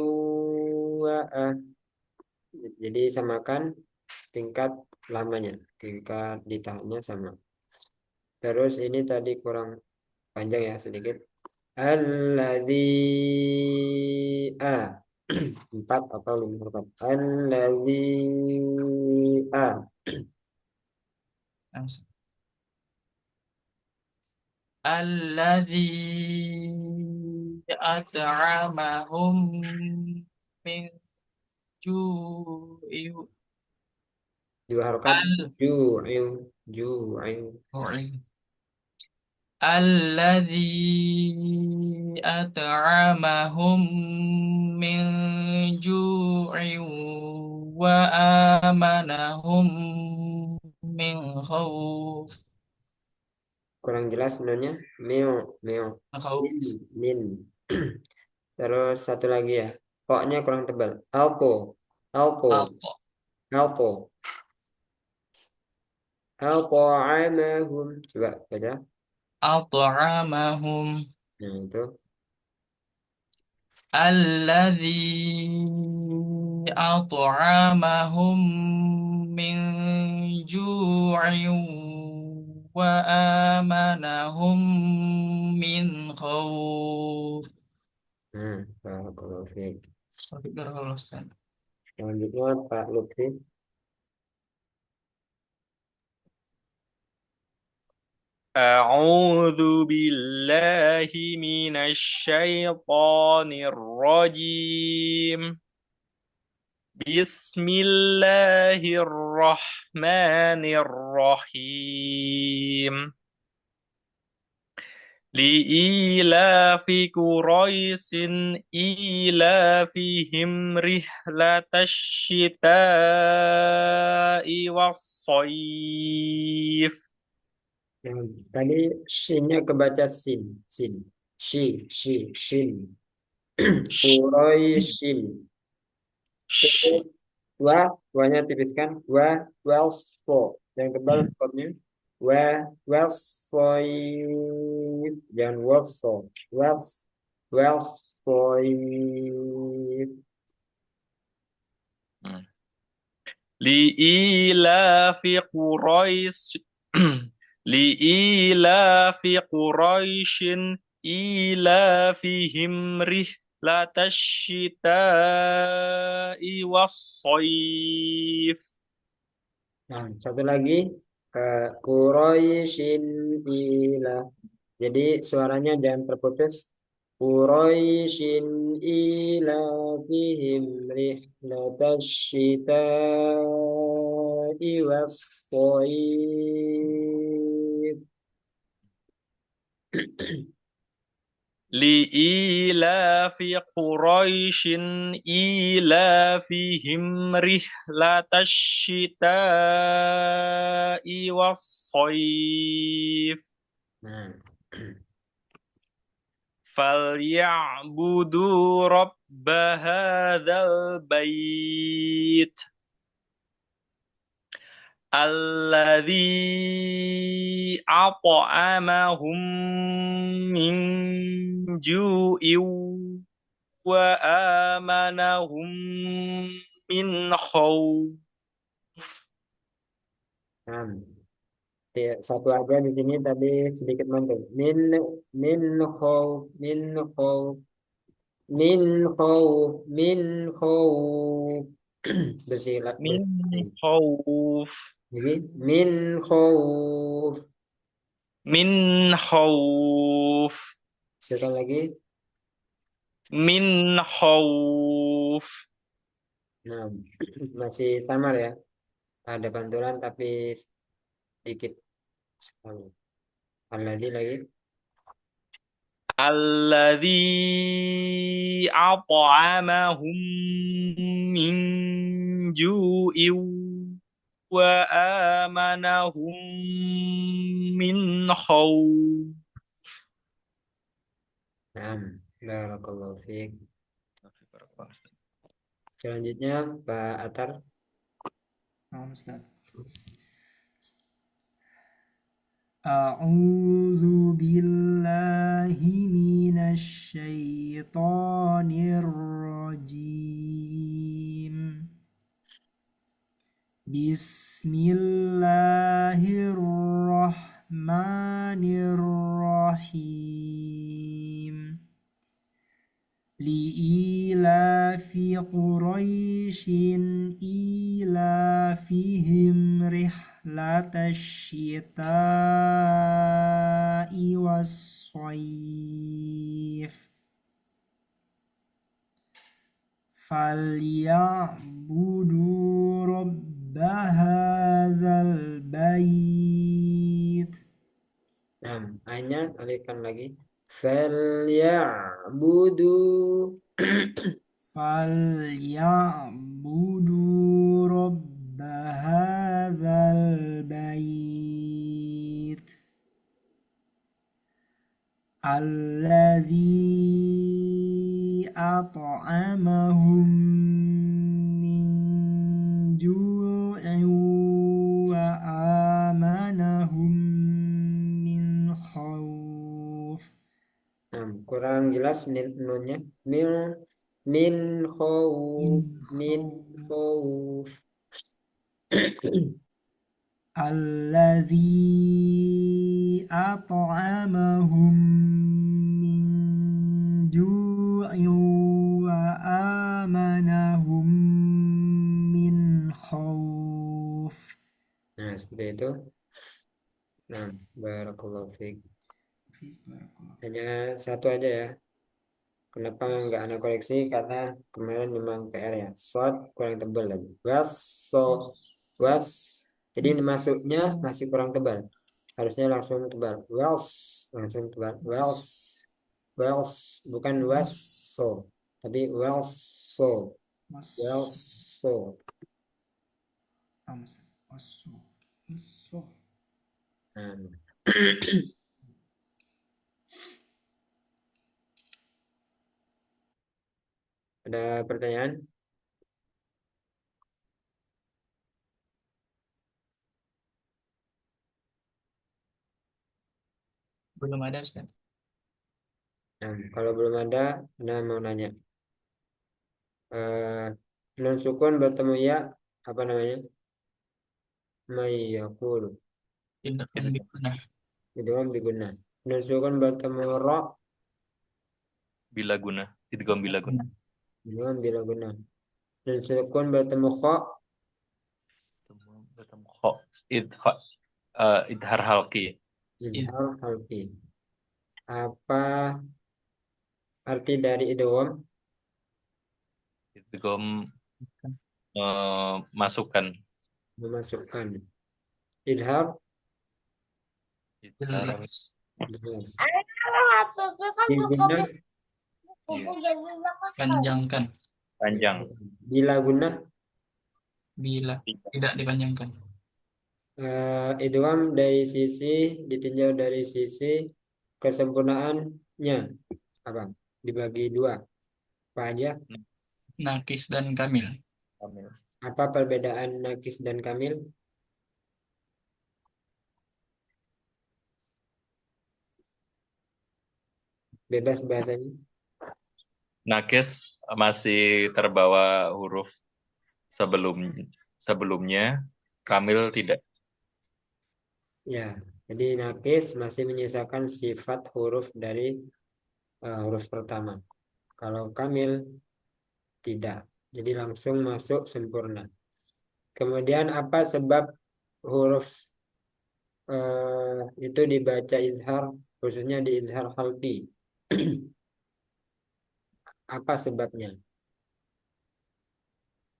wa Jadi samakan tingkat lamanya, tingkat ditahannya sama. Terus ini tadi kurang panjang ya sedikit. Alladzi a 4 atau 5 huruf. Alladzi a الذي أطعمهم من جوع. 2 harokat. Ju'in. الذي أطعمهم من جوع وآمنهم من خوف. Kurang jelas nonnya. Meo. خوف. Min. Terus satu lagi ya. Pokoknya kurang tebal. Alpo. Alpa'amahum. Coba baca. أطعمهم Nah, itu. الذي أطعمهم من جوع وآمنهم من خوف. Barakallahu fiik. Astagfirullah, Ustaz. Selanjutnya Pak Lutfi. أعوذ بالله من الشيطان الرجيم بسم الله الرحمن الرحيم لإيلاف قريش إيلافهم رحلة الشتاء والصيف. Yang tadi shinnya kebaca sin. Shin. Quraisyin. Wanya tipiskan. Wasfo. Yang tebal spotnya. Wasfoif. Jangan wasfo. Wasfoif. لإيلاف قريش لإيلاف قريش إيلافهم رحلة الشتاء والصيف. Nah, satu lagi ke Quraisyin ila. Jadi suaranya jangan terputus. Quraisyin ila fihim rihlatash syita'i was-shayf. لإيلاف قريش إيلافهم رحلة الشتاء والصيف Nah, فليعبدوا رب هذا البيت الذي أطعمهم من جوع وآمنهم من خوف. nah. Ya, satu aja di sini tadi sedikit mantul. Min khauf min khauf min khauf min khauf. Bersih من خوف Jadi min khauf. من خوف Sekali lagi. من خوف. Nah, masih samar ya. Ada pantulan tapi sedikit sekali. Lagi. الذي أطعمهم من جوع وآمنهم من خوف. Nah, barakallahu fiik. Selanjutnya Pak Atar. Nah, Ustaz. A'udzu billahi minasy syaithanir rajim. Bismillahirrahmanirrahim. Li'ilafi Quraisyin ilafihim rihlatash syita'i was-shayf. Falyabudu rabba hadzal bait. Nah, hanya alifkan lagi. Falyabudu. Falyabudu rabba hadzal bait. Alladzi at'amahum min ju'in wa amanahum min khauf. Nah, kurang jelas nunnya. Min khauf min khauf. Alladzi at'amahum min ju'in wa amanahum min khauf. Nah, seperti itu. Nah, barakallahu fiik. Hanya satu aja ya. Kenapa nggak anak koreksi? Karena kemarin memang PR ya. Short kurang tebal lagi. Was. Jadi masuknya masih kurang tebal. Harusnya langsung tebal. Langsung tebal. Bukan so, tapi so. Nah. Ada pertanyaan? Belum ada, Ustaz. Nah, kalau belum ada, Anda mau nanya. Non sukun bertemu ya, apa namanya? Mayyakulu. Tindakan dikunah. Itu kan diguna. Non sukun bertemu ro, Bila guna. Idgham bila guna. Idgham bila guna. Nun sukun bertemu kha. Bertemu kha. Idhar halqi. Idhar halqi. Apa arti dari idgham? Idgham masukkan. Memasukkan. Idhar Idhar Jelas. jelas. Cici kan Bila suka guna buku jadi makan. Panjangkan. panjang. bila guna Bila tidak dipanjangkan. idgham dari sisi ditinjau dari sisi kesempurnaannya apa? Dibagi dua. Apa aja? Nakis dan kamil. Kamil. Apa perbedaan nakis dan kamil? Bebas bahasanya. Nakis masih terbawa huruf sebelumnya, kamil tidak. Ya, jadi nakis masih menyisakan sifat huruf dari huruf pertama. Kalau kamil tidak. Jadi langsung masuk sempurna. Kemudian apa sebab huruf itu dibaca izhar, khususnya di izhar halqi? Apa sebabnya?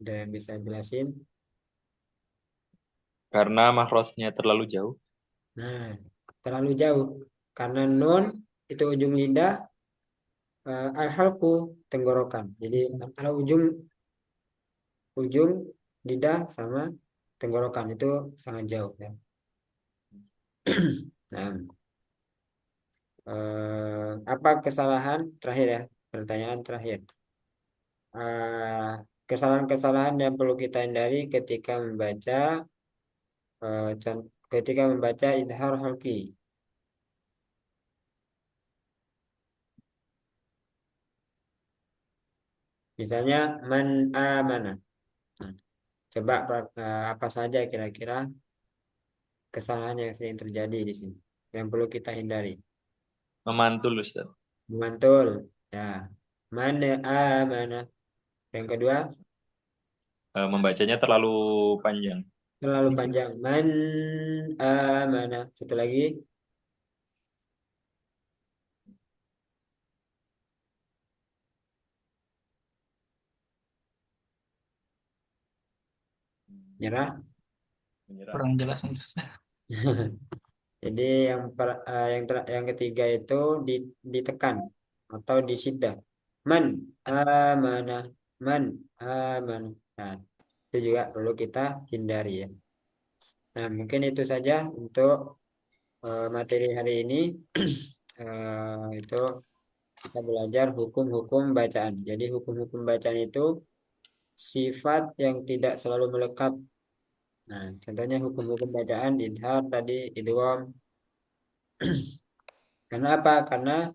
Ada yang bisa jelasin? Karena makrosnya terlalu jauh. Nah, terlalu jauh. Karena nun itu ujung lidah, al-halqu tenggorokan. Jadi antara ujung lidah sama tenggorokan itu sangat jauh ya. Nah, apa kesalahan terakhir ya? Pertanyaan terakhir. Kesalahan-kesalahan yang perlu kita hindari ketika membaca idhar halqi. Misalnya man amana. Nah, coba apa saja kira-kira kesalahan yang sering terjadi di sini yang perlu kita hindari. Memantul, Ustaz. Memantul. Ya. Man amana. Yang kedua, Membacanya terlalu panjang. terlalu panjang. Man amana. Satu lagi. Nyerah. Menyerah. Kurang jelas untuk saya. Jadi yang ketiga itu ditekan atau disiddah. Man amana. Man amana. Nah, itu juga perlu kita hindari ya. Nah, mungkin itu saja untuk materi hari ini. Itu kita belajar hukum-hukum bacaan. Jadi hukum-hukum bacaan itu sifat yang tidak selalu melekat. Nah, contohnya hukum-hukum bacaan idhar tadi idgham. Karena apa? Karena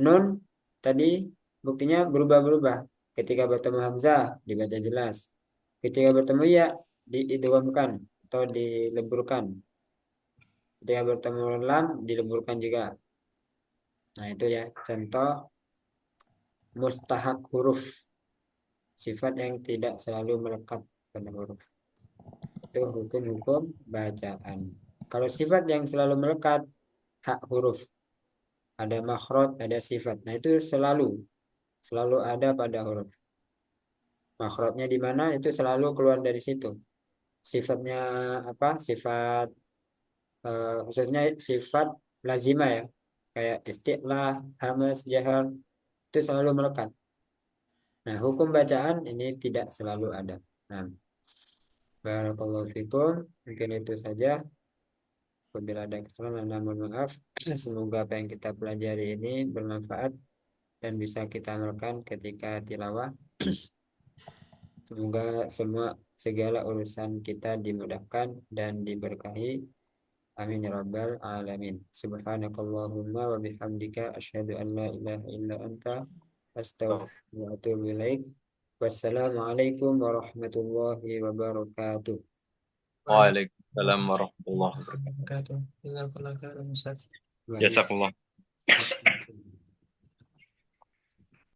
nun tadi buktinya berubah-berubah. Ketika bertemu hamzah dibaca jelas. Ketika bertemu ya diidghamkan atau dileburkan. Ketika bertemu lam dileburkan juga. Nah, itu ya contoh mustahak huruf. Sifat yang tidak selalu melekat pada huruf. Itu hukum-hukum bacaan. Kalau sifat yang selalu melekat hak huruf. Ada makhraj, ada sifat. Nah, itu selalu ada pada huruf. Makhrajnya di mana itu selalu keluar dari situ. Sifatnya apa? Sifat khususnya sifat lazimah ya. Kayak isti'lah, hamz, jahar itu selalu melekat. Nah, hukum bacaan ini tidak selalu ada. Nah, barakallahu fikum. Mungkin itu saja. Apabila ada kesalahan, mohon maaf. Semoga apa yang kita pelajari ini bermanfaat dan bisa kita amalkan ketika tilawah. Semoga segala urusan kita dimudahkan dan diberkahi. Amin ya rabbal alamin. Subhanakallahumma wa bihamdika asyhadu an la ilaha illa anta astaghfiruka wa atubu ilaik. Wassalamualaikum warahmatullahi wabarakatuh. Waalaikumsalam warahmatullahi wabarakatuh. Jazakallah khairan, Ustaz. Jazakallah.